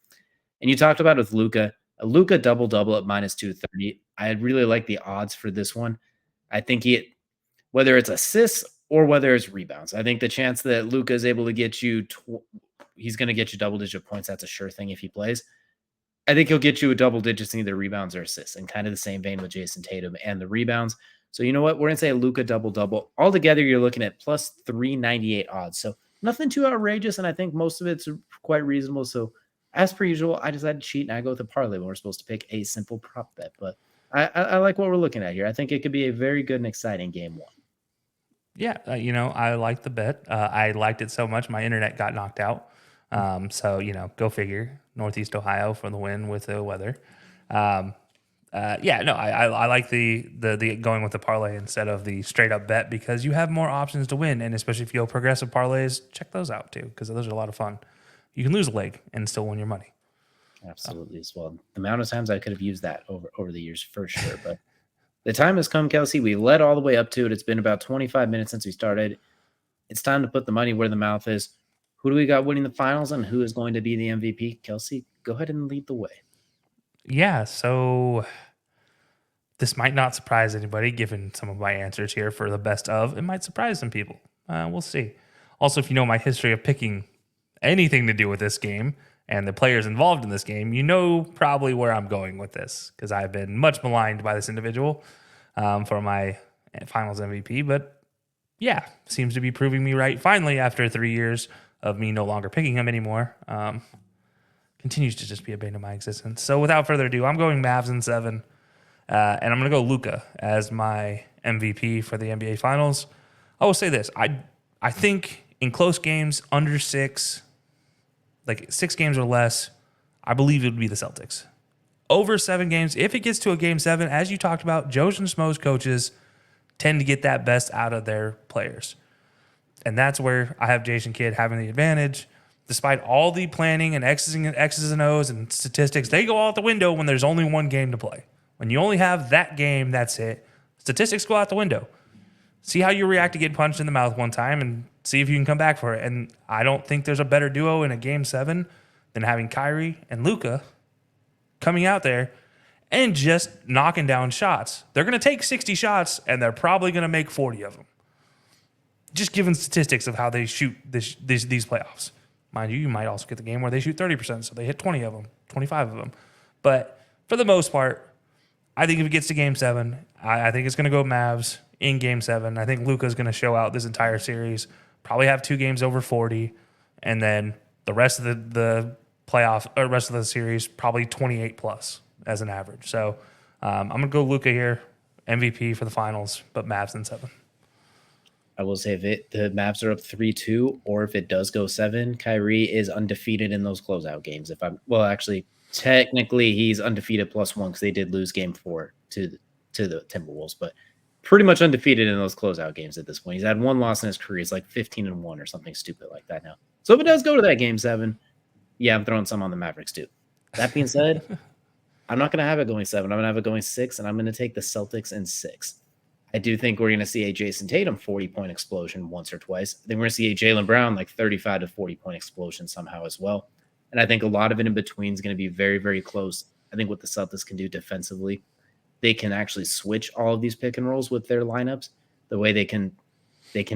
And you talked about with Luka, a Luka double-double at minus 230. I really like the odds for this one. I think whether it's assists or whether it's rebounds, I think the chance that Luka is able to get you, he's going to get you double-digit points. That's a sure thing if he plays. I think he'll get you a double digits in either rebounds or assists, and kind of the same vein with Jason Tatum and the rebounds. So you know what? We're going to say a Luka double-double. Altogether, you're looking at plus 398 odds. So nothing too outrageous, and I think most of it's quite reasonable. So as per usual, I decided to cheat, and I go with a parlay when we're supposed to pick a simple prop bet. But I like what we're looking at here. I think it could be a very good and exciting game one. Yeah, I like the bet. I liked it so much, my internet got knocked out. So go figure. Northeast Ohio for the win with the weather. Um, yeah, no, I like the going with the parlay instead of the straight up bet because you have more options to win, and especially if you go progressive parlays, check those out too because those are a lot of fun. You can lose a leg and still win your money. Absolutely as well. The amount of times I could have used that over the years for sure, but the time has come, Kelcey. We led all the way up to it. It's been about 25 minutes since we started. It's time to put the money where the mouth is. Who do we got winning the finals and who is going to be the MVP? Kelcey, go ahead and lead the way. Yeah, so this might not surprise anybody given some of my answers here for the best of. It might surprise some people. We'll see. Also, if you know my history of picking anything to do with this game and the players involved in this game, you know probably where I'm going with this because I've been much maligned by this individual for my finals MVP. But yeah, seems to be proving me right finally after 3 years of me no longer picking him anymore. Continues to just be a bane of my existence. So without further ado, I'm going Mavs in 7. And I'm going to go Luka as my MVP for the NBA Finals. I will say this. I think in close games, under 6, like 6 games or less, I believe it would be the Celtics. Over 7 games, if it gets to a game 7, as you talked about, Joe's and Smo's coaches tend to get that best out of their players. And that's where I have Jason Kidd having the advantage. Despite all the planning and X's and O's and statistics, they go out the window when there's only one game to play. When you only have that game, that's it. Statistics go out the window. See how you react to getting punched in the mouth one time and see if you can come back for it. And I don't think there's a better duo in a game 7 than having Kyrie and Luka coming out there and just knocking down shots. They're going to take 60 shots, and they're probably going to make 40 of them. Just given statistics of how they shoot these playoffs. Mind you might also get the game where they shoot 30%, so they hit 20 of them, 25 of them. But for the most part, I think if it gets to game 7, I think it's going to go Mavs in game 7. I think Luka's going to show out this entire series, probably have 2 games over 40, and then the rest of the playoff or rest of the series probably 28 plus as an average. So I'm going to go Luka here, MVP for the finals, but Mavs in 7. I will say if the Mavs are up 3-2, or if it does go 7, Kyrie is undefeated in those closeout games. Actually, technically he's undefeated +1 because they did lose game 4 to the Timberwolves, but pretty much undefeated in those closeout games at this point. He's had 1 loss in his career. It's like 15-1 or something stupid like that now. So if it does go to that game 7, yeah, I'm throwing some on the Mavericks too. That being said, I'm not going to have it going 7. I'm going to have it going 6, and I'm going to take the Celtics in 6. I do think we're going to see a Jason Tatum 40-point explosion once or twice. I think we're going to see a Jaylen Brown like 35 to 40-point explosion somehow as well. And I think a lot of it in between is going to be very, very close. I think what the Celtics can do defensively, they can actually switch all of these pick and rolls with their lineups. The way they can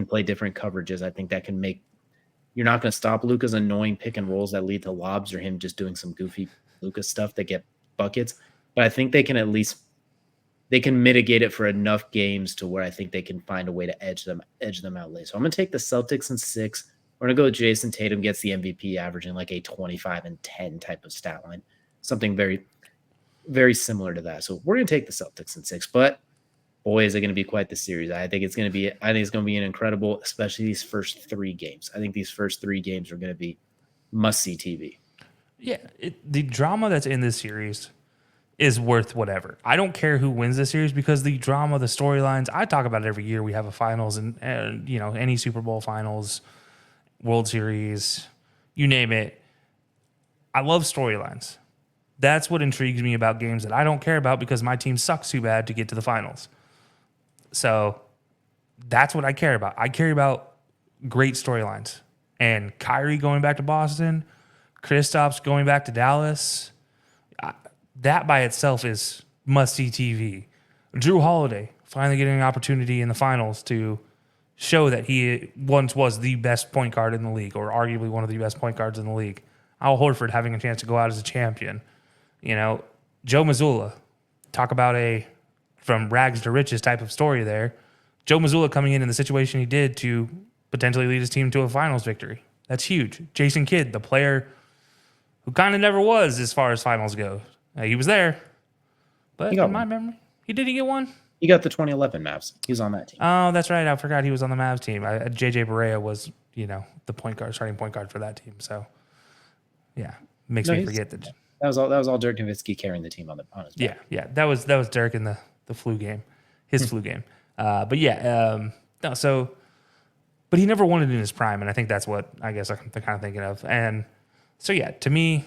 play different coverages. I think that can make – you're not going to stop Luka's annoying pick and rolls that lead to lobs or him just doing some goofy Luka stuff that get buckets. But I think they can at least – they can mitigate it for enough games to where I think they can find a way to edge them out late. So I'm going to take the Celtics in 6. We're going to go Jason Tatum gets the MVP, averaging like a 25-10 type of stat line, something very, very similar to that. So we're going to take the Celtics in 6. But boy, is it going to be quite the series. I think it's going to be an incredible, especially these first 3 games. I think these first 3 games are going to be must-see TV. Yeah, the drama that's in this series is worth whatever. I don't care who wins this series because the drama, the storylines, I talk about it every year. We have a finals and any Super Bowl finals, World Series, you name it. I love storylines. That's what intrigues me about games that I don't care about because my team sucks too bad to get to the finals. So that's what I care about. I care about great storylines. And Kyrie going back to Boston, Kristaps going back to Dallas, that by itself is must-see TV. Drew Holiday finally getting an opportunity in the finals to show that he once was the best point guard in the league, or arguably one of the best point guards in the league. Al Horford having a chance to go out as a champion. Joe Mazzulla, talk about a from rags to riches type of story there. Joe Mazzulla coming in the situation he did to potentially lead his team to a finals victory. That's huge. Jason Kidd, the player who kind of never was as far as finals go. He was there, but in my memory, He did he get one? He got the 2011 Mavs. He was on that team. Oh, that's right. I forgot he was on the Mavs team. JJ Barea was, the starting point guard for that team. So, yeah, makes me forget that. That was all Dirk Nowitzki carrying the team on his back. Yeah. That was Dirk in the flu game, his flu game. But yeah, no. So, but he never won it in his prime, and I think that's what I guess I'm kind of thinking of. And so, yeah, to me,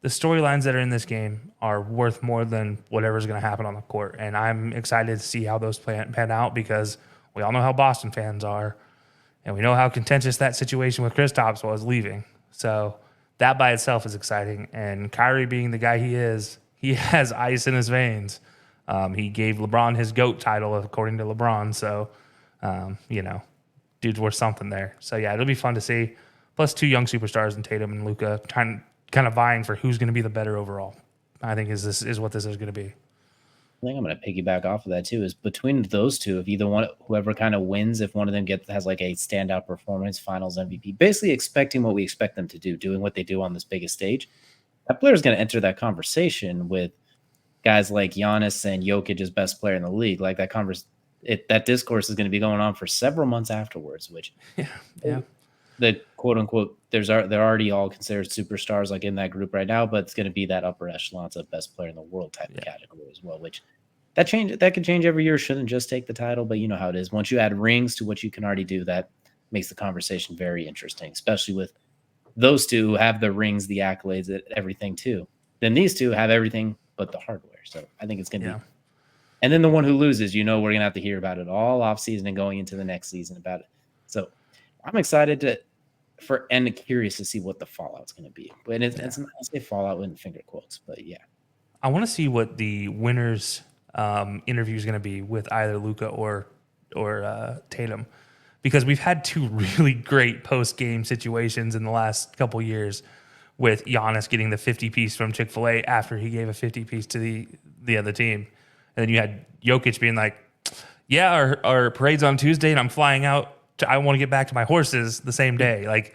the storylines that are in this game are worth more than whatever's going to happen on the court. And I'm excited to see how those pan out because we all know how Boston fans are. And we know how contentious that situation with Kristaps was leaving. So that by itself is exciting. And Kyrie being the guy he is, he has ice in his veins. He gave LeBron his GOAT title, according to LeBron. So, dude's worth something there. So, yeah, it'll be fun to see. Plus 2 young superstars in Tatum and Luka kind of vying for who's going to be the better overall. I think is what this is going to be. I think I'm going to piggyback off of that too. Is between those two, if either one, whoever kind of wins, if one of them has like a standout performance, Finals MVP, basically expecting what we expect them to do, doing what they do on this biggest stage, that player is going to enter that conversation with guys like Giannis and Jokic as best player in the league. Like that discourse is going to be going on for several months afterwards. Which, yeah. The quote unquote, they're already all considered superstars like in that group right now, but it's going to be that upper echelon of best player in the world type of category as well, which that can change every year. Shouldn't just take the title, but you know how it is. Once you add rings to what you can already do, that makes the conversation very interesting, especially with those two who have the rings, the accolades, everything too. Then these two have everything but the hardware. So I think it's going to be. And then the one who loses, we're going to have to hear about it all off season and going into the next season about it. So I'm excited and curious to see what the fallout's going to be. But it's I say fallout in finger quotes, but yeah. I want to see what the winner's interview is going to be with either Luka or Tatum, because we've had 2 really great post-game situations in the last couple years with Giannis getting the 50-piece from Chick-fil-A after he gave a 50-piece to the other team. And then you had Jokic being like, yeah, our parade's on Tuesday and I'm flying out. I want to get back to my horses the same day. Like,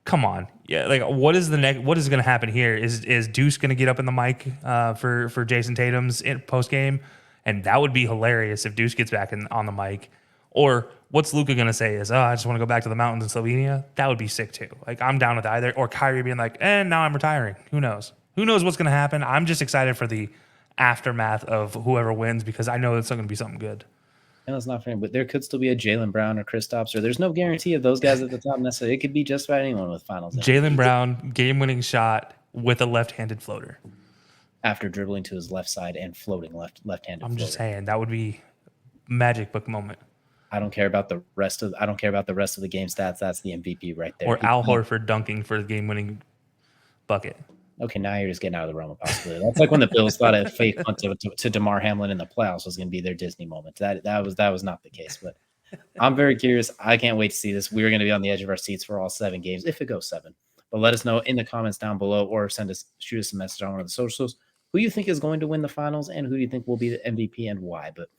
come on. Yeah. Like, what is going to happen here? Is Deuce going to get up in the mic for Jason Tatum's post game? And that would be hilarious if Deuce gets back on the mic. Or what's Luka going to say is, I just want to go back to the mountains in Slovenia. That would be sick too. Like, I'm down with either. Or Kyrie being like, now I'm retiring. Who knows? Who knows what's going to happen? I'm just excited for the aftermath of whoever wins because I know it's still going to be something good. And that's not fair, but there could still be a Jaylen Brown or Kristaps, or there's no guarantee of those guys at the top necessarily. It could be just about anyone with finals. Jaylen Brown, game-winning shot with a left-handed floater. After dribbling to his left side and floating left-handed. I'm just saying that would be magic book moment. I don't care about the rest of the game stats. That's the MVP right there. Or Al Horford dunking for the game-winning bucket. Okay, now you're just getting out of the realm of possibility. That's like when the Bills thought a fake punt to DeMar Hamlin in the playoffs was going to be their Disney moment. That was not the case. But I'm very curious. I can't wait to see this. We're going to be on the edge of our seats for all 7 games, if it goes 7. But let us know in the comments down below, or shoot us a message on one of the socials who you think is going to win the finals and who you think will be the MVP and why. But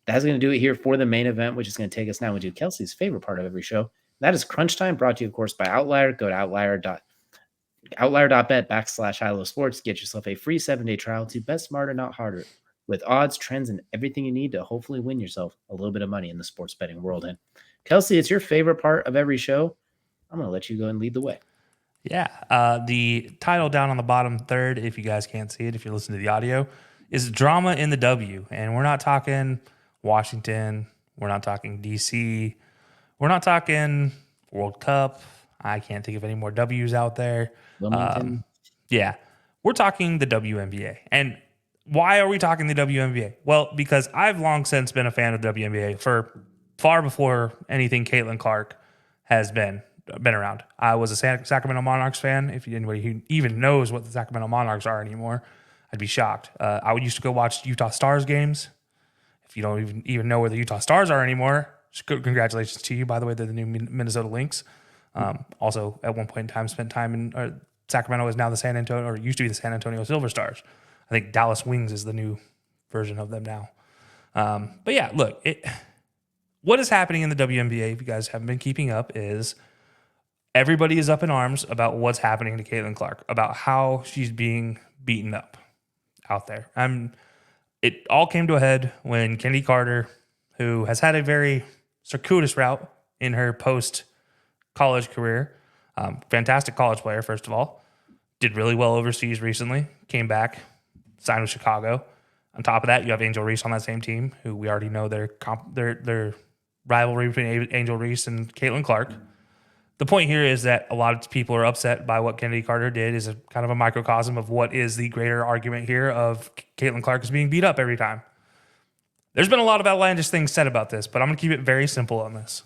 that's going to do it here for the main event, which is going to take us now into Kelcey's favorite part of every show. That is Crunch Time, brought to you, of course, by Outlier. Go to outlier.bet /HighLowSports. Get yourself a free 7-day trial to bet smarter, not harder, with odds, trends, and everything you need to hopefully win yourself a little bit of money in the sports betting world. And Kelcey, it's your favorite part of every show. I'm going to let you go and lead the way. Yeah. The title down on the bottom third, if you guys can't see it, if you're listening to the audio, is drama in the W. And we're not talking Washington. We're not talking DC. We're not talking World Cup. I can't think of any more W's out there. Yeah. We're talking the WNBA. And why are we talking the WNBA? Well, because I've long since been a fan of the WNBA for far before anything Caitlin Clark has been around. I was a Sacramento Monarchs fan. If anybody who even knows what the Sacramento Monarchs are anymore, I'd be shocked. I used to go watch Utah Stars games. If you don't even know where the Utah Stars are anymore, congratulations to you, by the way. They're the new Minnesota Lynx. Also, at one point in time, spent time in Sacramento is now the San Antonio, or used to be the San Antonio Silver Stars. I think Dallas Wings is the new version of them now. But yeah, look, what is happening in the WNBA, if you guys haven't been keeping up, is everybody is up in arms about what's happening to Caitlin Clark, about how she's being beaten up out there. It all came to a head when Kennedy Carter, who has had a very circuitous route in her post-college career, fantastic college player, first of all, did really well overseas recently, came back, signed with Chicago. On top of that, you have Angel Reese on that same team, who we already know their rivalry between Angel Reese and Caitlin Clark. The point here is that a lot of people are upset by what Kennedy Carter did is a kind of a microcosm of what is the greater argument here of Caitlin Clark is being beat up every time. There's been a lot of outlandish things said about this, but I'm going to keep it very simple on this.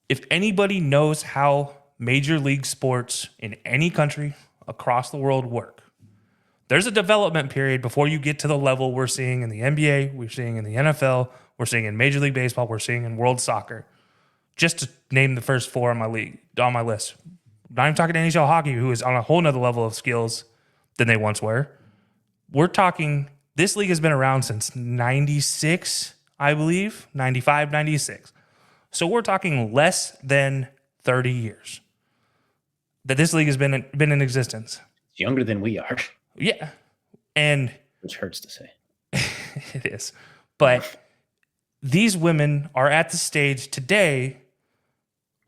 If anybody knows how major league sports in any country across the world work, there's a development period before you get to the level we're seeing in the NBA, we're seeing in the NFL, we're seeing in Major League Baseball, we're seeing in world soccer. Just to name the first four on my list. Not even talking NHL hockey, who is on a whole nother level of skills than they once were. We're talking, this league has been around since 96, I believe, 95, 96. So we're talking less than 30 years that this league has been in existence. It's younger than we are. Yeah. And which hurts to say. It is. But these women are at the stage today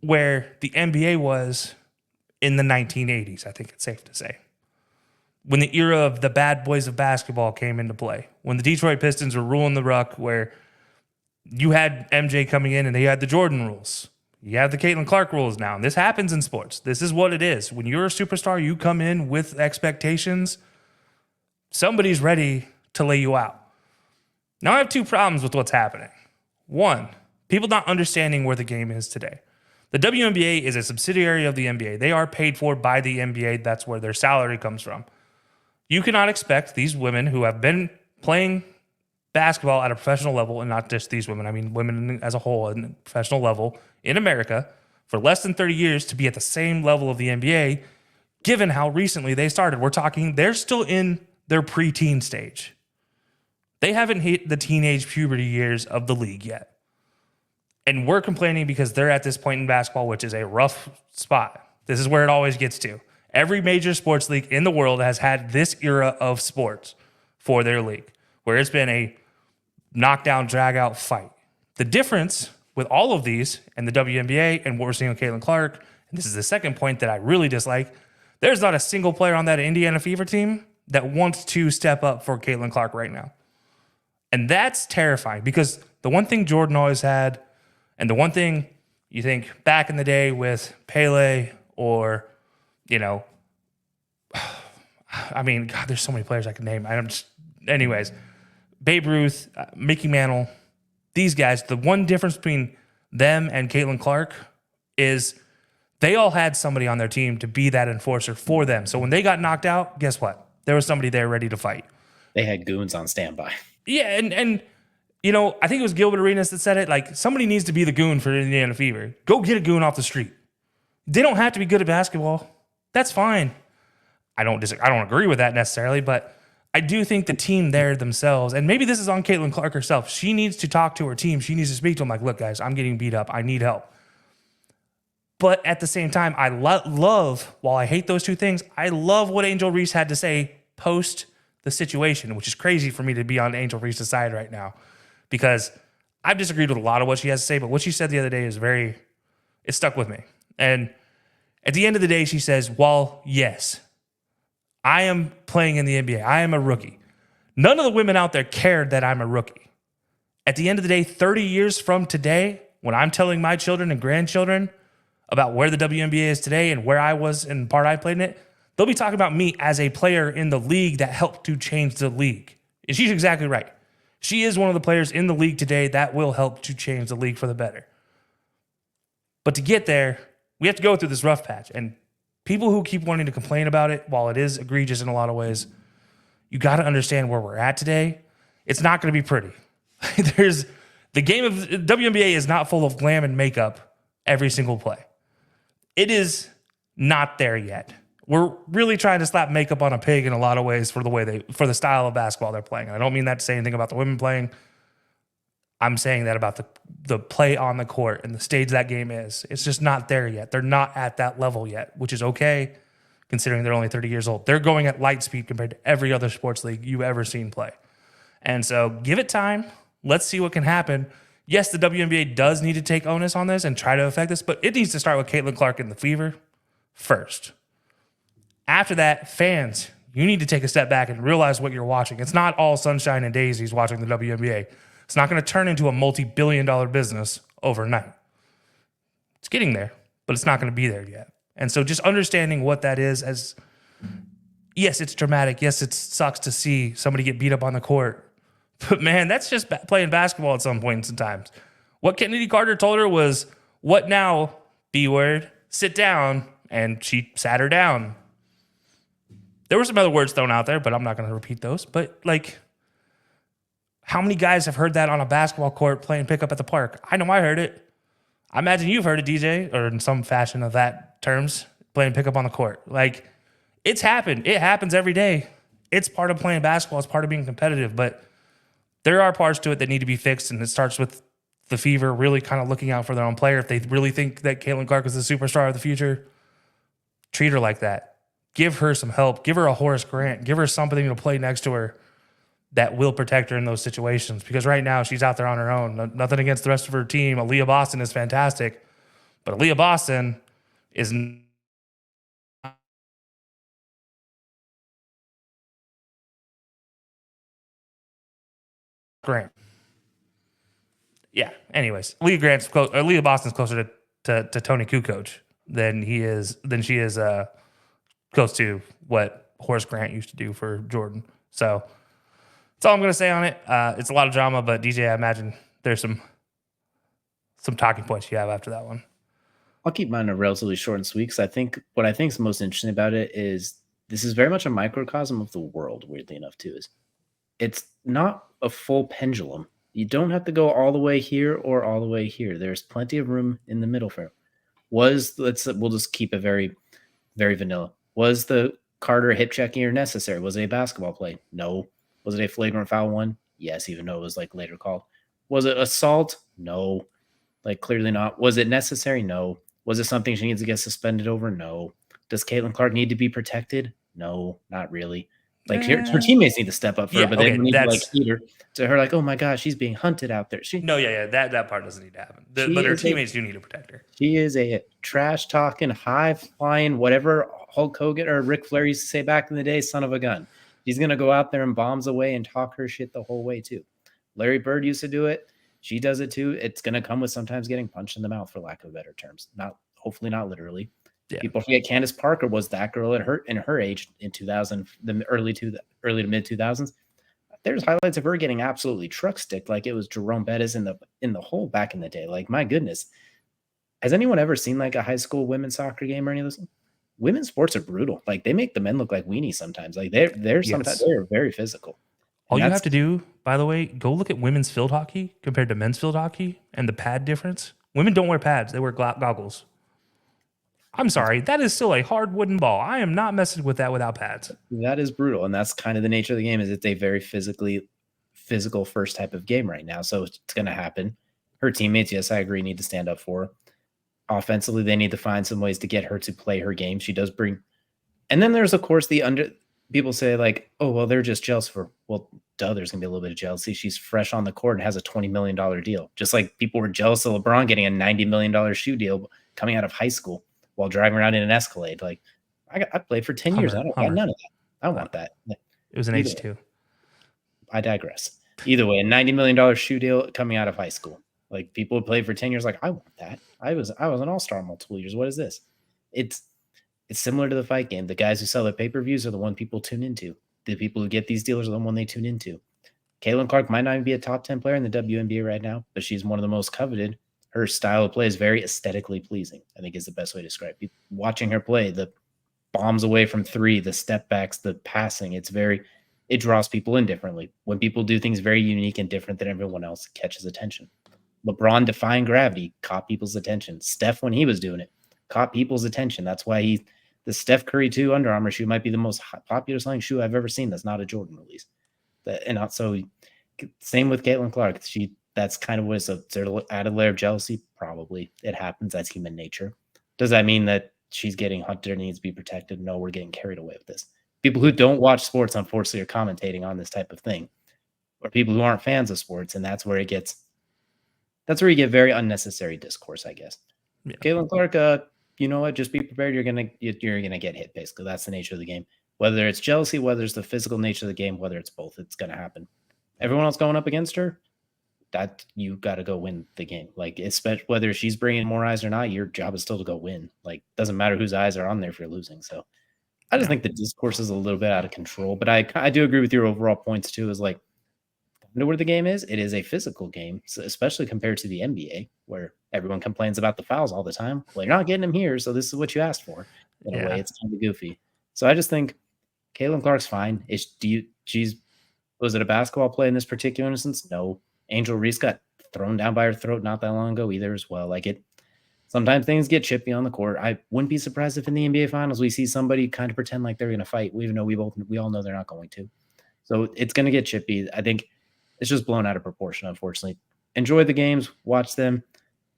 where the NBA was in the 1980s, I think it's safe to say. When the era of the bad boys of basketball came into play. When the Detroit Pistons were ruling the ruck, where you had MJ coming in and they had the Jordan rules. You have the Caitlin Clark rules now. And this happens in sports. This is what it is. When you're a superstar, you come in with expectations. Somebody's ready to lay you out. Now I have two problems with what's happening. One, people not understanding where the game is today. The WNBA is a subsidiary of the NBA. They are paid for by the NBA. That's where their salary comes from. You cannot expect these women who have been playing basketball at a professional level, and not just these women, I mean women as a whole at a professional level in America for less than 30 years to be at the same level of the NBA, given how recently they started. We're talking, they're still in their preteen stage. They haven't hit the teenage puberty years of the league yet. And we're complaining because they're at this point in basketball, which is a rough spot. This is where it always gets to. Every major sports league in the world has had this era of sports for their league, where it's been a knockdown, drag-out fight. The difference with all of these and the WNBA and what we're seeing with Caitlin Clark, and this is the second point that I really dislike, there's not a single player on that Indiana Fever team that wants to step up for Caitlin Clark right now. And that's terrifying because the one thing Jordan always had, and the one thing you think back in the day with Pele or, you know, I mean, God, there's so many players I could name. Anyways, Babe Ruth, Mickey Mantle, these guys, the one difference between them and Caitlin Clark is they all had somebody on their team to be that enforcer for them. So when they got knocked out, guess what? There was somebody there ready to fight. They had goons on standby. Yeah, and you know, I think it was Gilbert Arenas that said it, like, somebody needs to be the goon for Indiana Fever. Go get a goon off the street. They don't have to be good at basketball. That's fine. I don't agree with that necessarily, but I do think the team there themselves, and maybe this is on Caitlin Clark herself, she needs to talk to her team. She needs to speak to them like, look, guys, I'm getting beat up. I need help. But at the same time, I love, while I hate those two things, I love what Angel Reese had to say post the situation, which is crazy for me to be on Angel Reese's side right now because I've disagreed with a lot of what she has to say, but what she said the other day is it stuck with me. And at the end of the day, she says, well, yes, I am playing in the NBA. I am a rookie. None of the women out there cared that I'm a rookie. At the end of the day, 30 years from today, when I'm telling my children and grandchildren about where the WNBA is today and where I was and the part I played in it, they'll be talking about me as a player in the league that helped to change the league. And she's exactly right. She is one of the players in the league today that will help to change the league for the better. But to get there, we have to go through this rough patch. And people who keep wanting to complain about it, while it is egregious in a lot of ways, you got to understand where we're at today. It's not going to be pretty. The game of WNBA is not full of glam and makeup every single play. It is not there yet. We're really trying to slap makeup on a pig in a lot of ways for the style of basketball they're playing. And I don't mean that to say anything about the women playing. I'm saying that about the play on the court and the stage that game is. It's just not there yet. They're not at that level yet, which is okay considering they're only 30 years old. They're going at light speed compared to every other sports league you've ever seen play. And so give it time. Let's see what can happen. Yes, the WNBA does need to take onus on this and try to affect this, but it needs to start with Caitlin Clark and the Fever first. After that, fans, you need to take a step back and realize what you're watching. It's not all sunshine and daisies watching the WNBA. It's not going to turn into a multi-billion-dollar business overnight. It's getting there, but it's not going to be there yet. And so just understanding what that is as, yes, it's dramatic. Yes, it sucks to see somebody get beat up on the court. But man, that's just playing basketball at some points in times. What Kennedy Carter told her was, what now, B word, sit down. And she sat her down. There were some other words thrown out there, but I'm not going to repeat those. But like, how many guys have heard that on a basketball court playing pickup at the park? I know I heard it. I imagine you've heard it, DJ, or in some fashion of that terms, playing pickup on the court. Like, it's happened. It happens every day. It's part of playing basketball. It's part of being competitive. But there are parts to it that need to be fixed, and it starts with the Fever really kind of looking out for their own player. If they really think that Caitlin Clark is the superstar of the future, treat her like that. Give her some help. Give her a Horace Grant. Give her something to play next to her that will protect her in those situations. Because right now she's out there on her own. Nothing against the rest of her team. Aaliyah Boston is fantastic. But Aaliyah Boston is Grant. Yeah. Anyways, Aaliyah Boston's closer to Tony Kukoc than she is close to what Horace Grant used to do for Jordan. So that's all I'm going to say on it. It's a lot of drama, but DJ, I imagine there's some talking points you have after that one. I'll keep mine relatively short and sweet because what I think is most interesting about it is this is very much a microcosm of the world, weirdly enough, too. It's not a full pendulum. You don't have to go all the way here or all the way here. There's plenty of room in the middle for we'll just keep it very, very vanilla. Was the Carter hip checking necessary? Was it a basketball play? No. Was it a flagrant foul one? Yes, even though it was like later called. Was it assault? No. Like clearly not. Was it necessary? No. Was it something she needs to get suspended over? No. Does Caitlin Clark need to be protected? No, not really. Like her teammates need to step up for her, but they need to like heat her to her like, oh my gosh, she's being hunted out there. That part doesn't need to happen. But her teammates do need to protect her. She is a trash talking, high flying, whatever Hulk Hogan or Ric Flair used to say back in the day, son of a gun. She's gonna go out there and bombs away and talk her shit the whole way too. Larry Bird used to do it. She does it too. It's gonna come with sometimes getting punched in the mouth, for lack of better terms. Hopefully not literally. Yeah. People forget Candace Parker was that girl in her age in 2000, the early to mid 2000s. There's highlights of her getting absolutely truck sticked like it was Jerome Bettis in the hole back in the day. Like, my goodness. Has anyone ever seen like a high school women's soccer game or any of this? Women's sports are brutal. Like, they make the men look like weenies sometimes. Like sometimes they're very physical. All you have to do, by the way, go look at women's field hockey compared to men's field hockey and the pad difference. Women don't wear pads. They wear goggles. I'm sorry. That is still a hard wooden ball. I am not messing with that without pads. That is brutal. And that's kind of the nature of the game, is it's a very physical first type of game right now. So it's going to happen. Her teammates, yes, I agree, need to stand up for her. Offensively, they need to find some ways to get her to play her game. She does bring. And then there's, of course, people say like, oh, well, they're just jealous for, well, duh, there's going to be a little bit of jealousy. She's fresh on the court and has a $20 million deal. Just like people were jealous of LeBron getting a $90 million shoe deal coming out of high school while driving around in an Escalade. Like, I played for 10 years. I got none of that. I want that. It was an H2. I digress. Either way, a $90 million shoe deal coming out of high school. Like, people would play for 10 years. Like, I want that. I was an all-star multiple years. What is this? It's similar to the fight game. The guys who sell the pay-per-views are the one people tune into. The people who get these dealers are the one they tune into. Caitlin Clark might not even be a top 10 player in the WNBA right now, but she's one of the most coveted. Her style of play is very aesthetically pleasing, I think is the best way to describe it. Watching her play, the bombs away from three, the step backs, the passing, it draws people in differently. When people do things very unique and different than everyone else, it catches attention. LeBron defying gravity caught people's attention. Steph, when he was doing it, caught people's attention. That's why the Steph Curry 2 Under Armour shoe might be the most popular selling shoe I've ever seen that's not a Jordan release. Same with Caitlin Clark. That's kind of what it's a added layer of jealousy. Probably it happens. That's human nature. Does that mean that she's getting hunted and needs to be protected? No, we're getting carried away with this. People who don't watch sports, unfortunately, are commentating on this type of thing. or people who aren't fans of sports, and that's where you get very unnecessary discourse, I guess. Yeah. Caitlin Clark, you know what? Just be prepared. You're gonna get hit. Basically, that's the nature of the game. Whether it's jealousy, whether it's the physical nature of the game, whether it's both, it's gonna happen. Everyone else going up against her, that you got to go win the game. Like, especially whether she's bringing more eyes or not, your job is still to go win. Like, doesn't matter whose eyes are on there if you're losing. So, I just Yeah. think the discourse is a little bit out of control. But I do agree with your overall points too. Is like, know where the game is? It is a physical game, especially compared to the NBA, where everyone complains about the fouls all the time. Well, you're not getting them here, so this is what you asked for. In a way, Yeah. it's kind of goofy. So I just think Caitlin Clark's fine. She's was it a basketball play in this particular instance? No. Angel Reese got thrown down by her throat not that long ago either as well. Like it. Sometimes things get chippy on the court. I wouldn't be surprised if in the NBA Finals we see somebody kind of pretend like they're going to fight, even though we all know they're not going to. So it's going to get chippy. I think it's just blown out of proportion, unfortunately. Enjoy the games, watch them.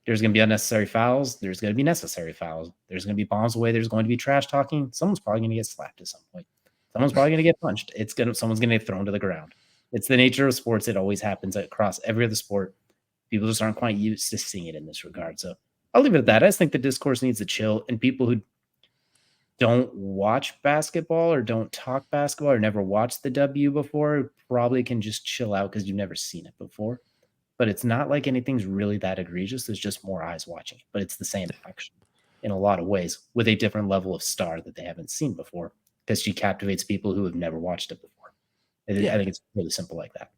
There's going to be unnecessary fouls. There's going to be necessary fouls. There's going to be bombs away. There's going to be trash talking. Someone's probably going to get slapped at some point. Someone's probably going to get punched. Someone's going to get thrown to the ground. It's the nature of sports. It always happens across every other sport. People just aren't quite used to seeing it in this regard. So I'll leave it at that. I just think the discourse needs to chill, and people who don't watch basketball or don't talk basketball or never watched the W before probably can just chill out because you've never seen it before. But it's not like anything's really that egregious. There's just more eyes watching it, but it's the same action in a lot of ways with a different level of star that they haven't seen before because she captivates people who have never watched it before. I think it's really simple like that.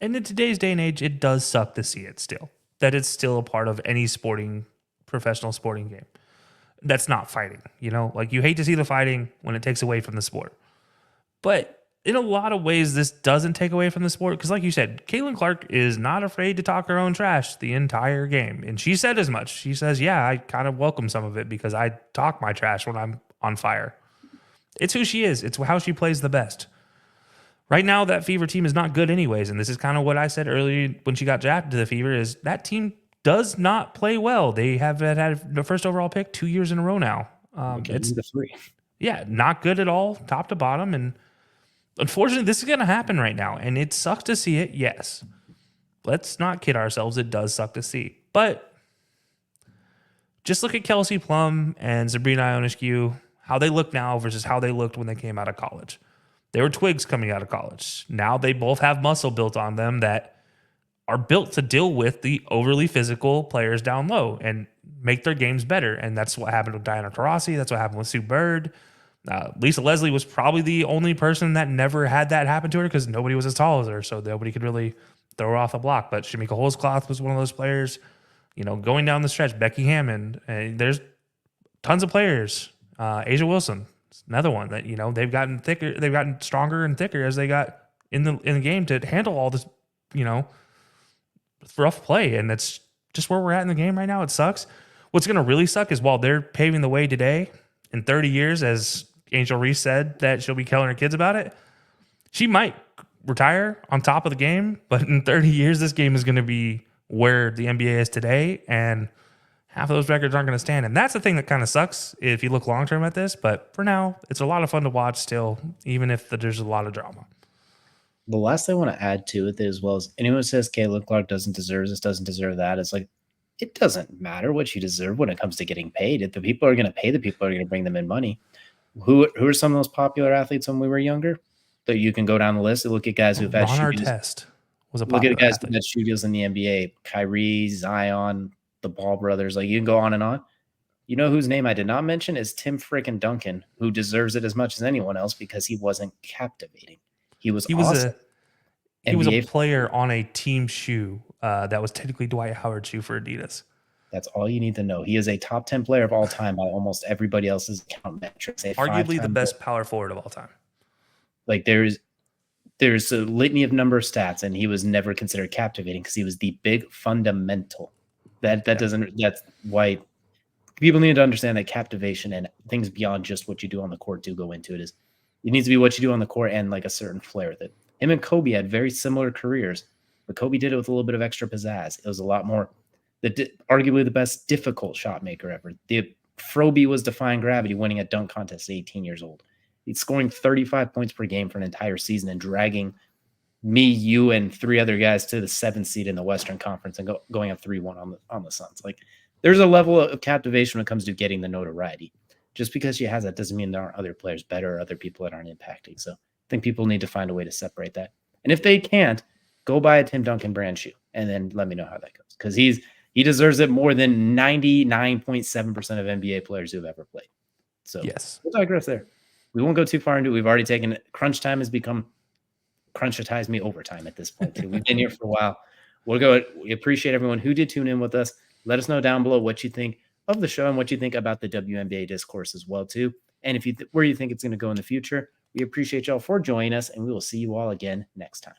And in today's day and age, it does suck to see it still. That it's still a part of any professional sporting game. That's not fighting, Like, you hate to see the fighting when it takes away from the sport. But in a lot of ways, this doesn't take away from the sport. Because like you said, Caitlin Clark is not afraid to talk her own trash the entire game. And she said as much. She says, yeah, I kind of welcome some of it because I talk my trash when I'm on fire. It's who she is. It's how she plays the best. Right now, that Fever team is not good anyways. And this is kind of what I said earlier when she got drafted to the Fever is that team does not play well. They have had the first overall pick 2 years in a row now. It's the three. Yeah, not good at all, top to bottom. And unfortunately, this is going to happen right now. And it sucks to see it, yes. Let's not kid ourselves. It does suck to see. But just look at Kelcey Plum and Sabrina Ionescu, how they look now versus how they looked when they came out of college. They were twigs coming out of college. Now they both have muscle built on them that are built to deal with the overly physical players down low and make their games better. And that's what happened with Diana Taurasi. That's what happened with Sue Bird. Lisa Leslie was probably the only person that never had that happen to her because nobody was as tall as her, so nobody could really throw her off the block. But Shamika Holzcloth was one of those players. Going down the stretch, Becky Hammond. And there's tons of players. Asia Wilson, another one that they've gotten thicker. They've gotten stronger and thicker as they got in the game to handle all this rough play. And that's just where we're at in the game right now. It sucks. What's going to really suck is while they're paving the way today, in 30 years, as Angel Reese said that she'll be telling her kids about it, she might retire on top of the game, but in 30 years, this game is going to be where the NBA is today, and half of those records aren't going to stand. And that's the thing that kind of sucks if you look long-term at this, but for now, it's a lot of fun to watch still, even if there's a lot of drama. The last thing I want to add to it as well as anyone who says Caitlin Clark doesn't deserve this, doesn't deserve that, it's like, it doesn't matter what you deserve when it comes to getting paid. If the people are going to pay, the people are going to bring them in money. Who are some of those popular athletes when we were younger? That you can go down the list and look at guys who've had Ron shoe deals. Artest was a Look at popular guys athlete. who've had shoe deals in the NBA. Kyrie, Zion, the Ball brothers. Like, you can go on and on. You know whose name I did not mention is Tim frickin' Duncan, who deserves it as much as anyone else because he wasn't captivating. He was awesome. He was a player on a team shoe that was technically Dwight Howard's shoe for Adidas. That's all you need to know. He is a top 10 player of all time by almost everybody else's count metrics. Arguably the best power forward of all time. Like, there's a litany of number of stats, and he was never considered captivating because he was the big fundamental. That's why people need to understand that captivation and things beyond just what you do on the court do go into it. It needs to be what you do on the court and like a certain flair. That him and Kobe had very similar careers, but Kobe did it with a little bit of extra pizzazz. It was a lot more. Arguably the best difficult shot maker ever. The Froby was defying gravity, winning a dunk contest at 18 years old. He's scoring 35 points per game for an entire season and dragging me, you, and 3 other guys to the 7th seed in the Western Conference and going up 3-1 on the Suns. Like, there's a level of captivation when it comes to getting the notoriety. Just because she has that doesn't mean there aren't other players better or other people that aren't impacting. So I think people need to find a way to separate that. And if they can't, go buy a Tim Duncan brand shoe and then let me know how that goes. Because he deserves it more than 99.7% of NBA players who've ever played. So Yes. we'll digress there. We won't go too far into it. We've already taken it. Crunch time has become crunchitize me overtime at this point too. We've been here for a while. We appreciate everyone who did tune in with us. Let us know down below what you think of the show and what you think about the WNBA discourse as well too. And if you where you think it's going to go in the future. We appreciate y'all for joining us, and we will see you all again next time.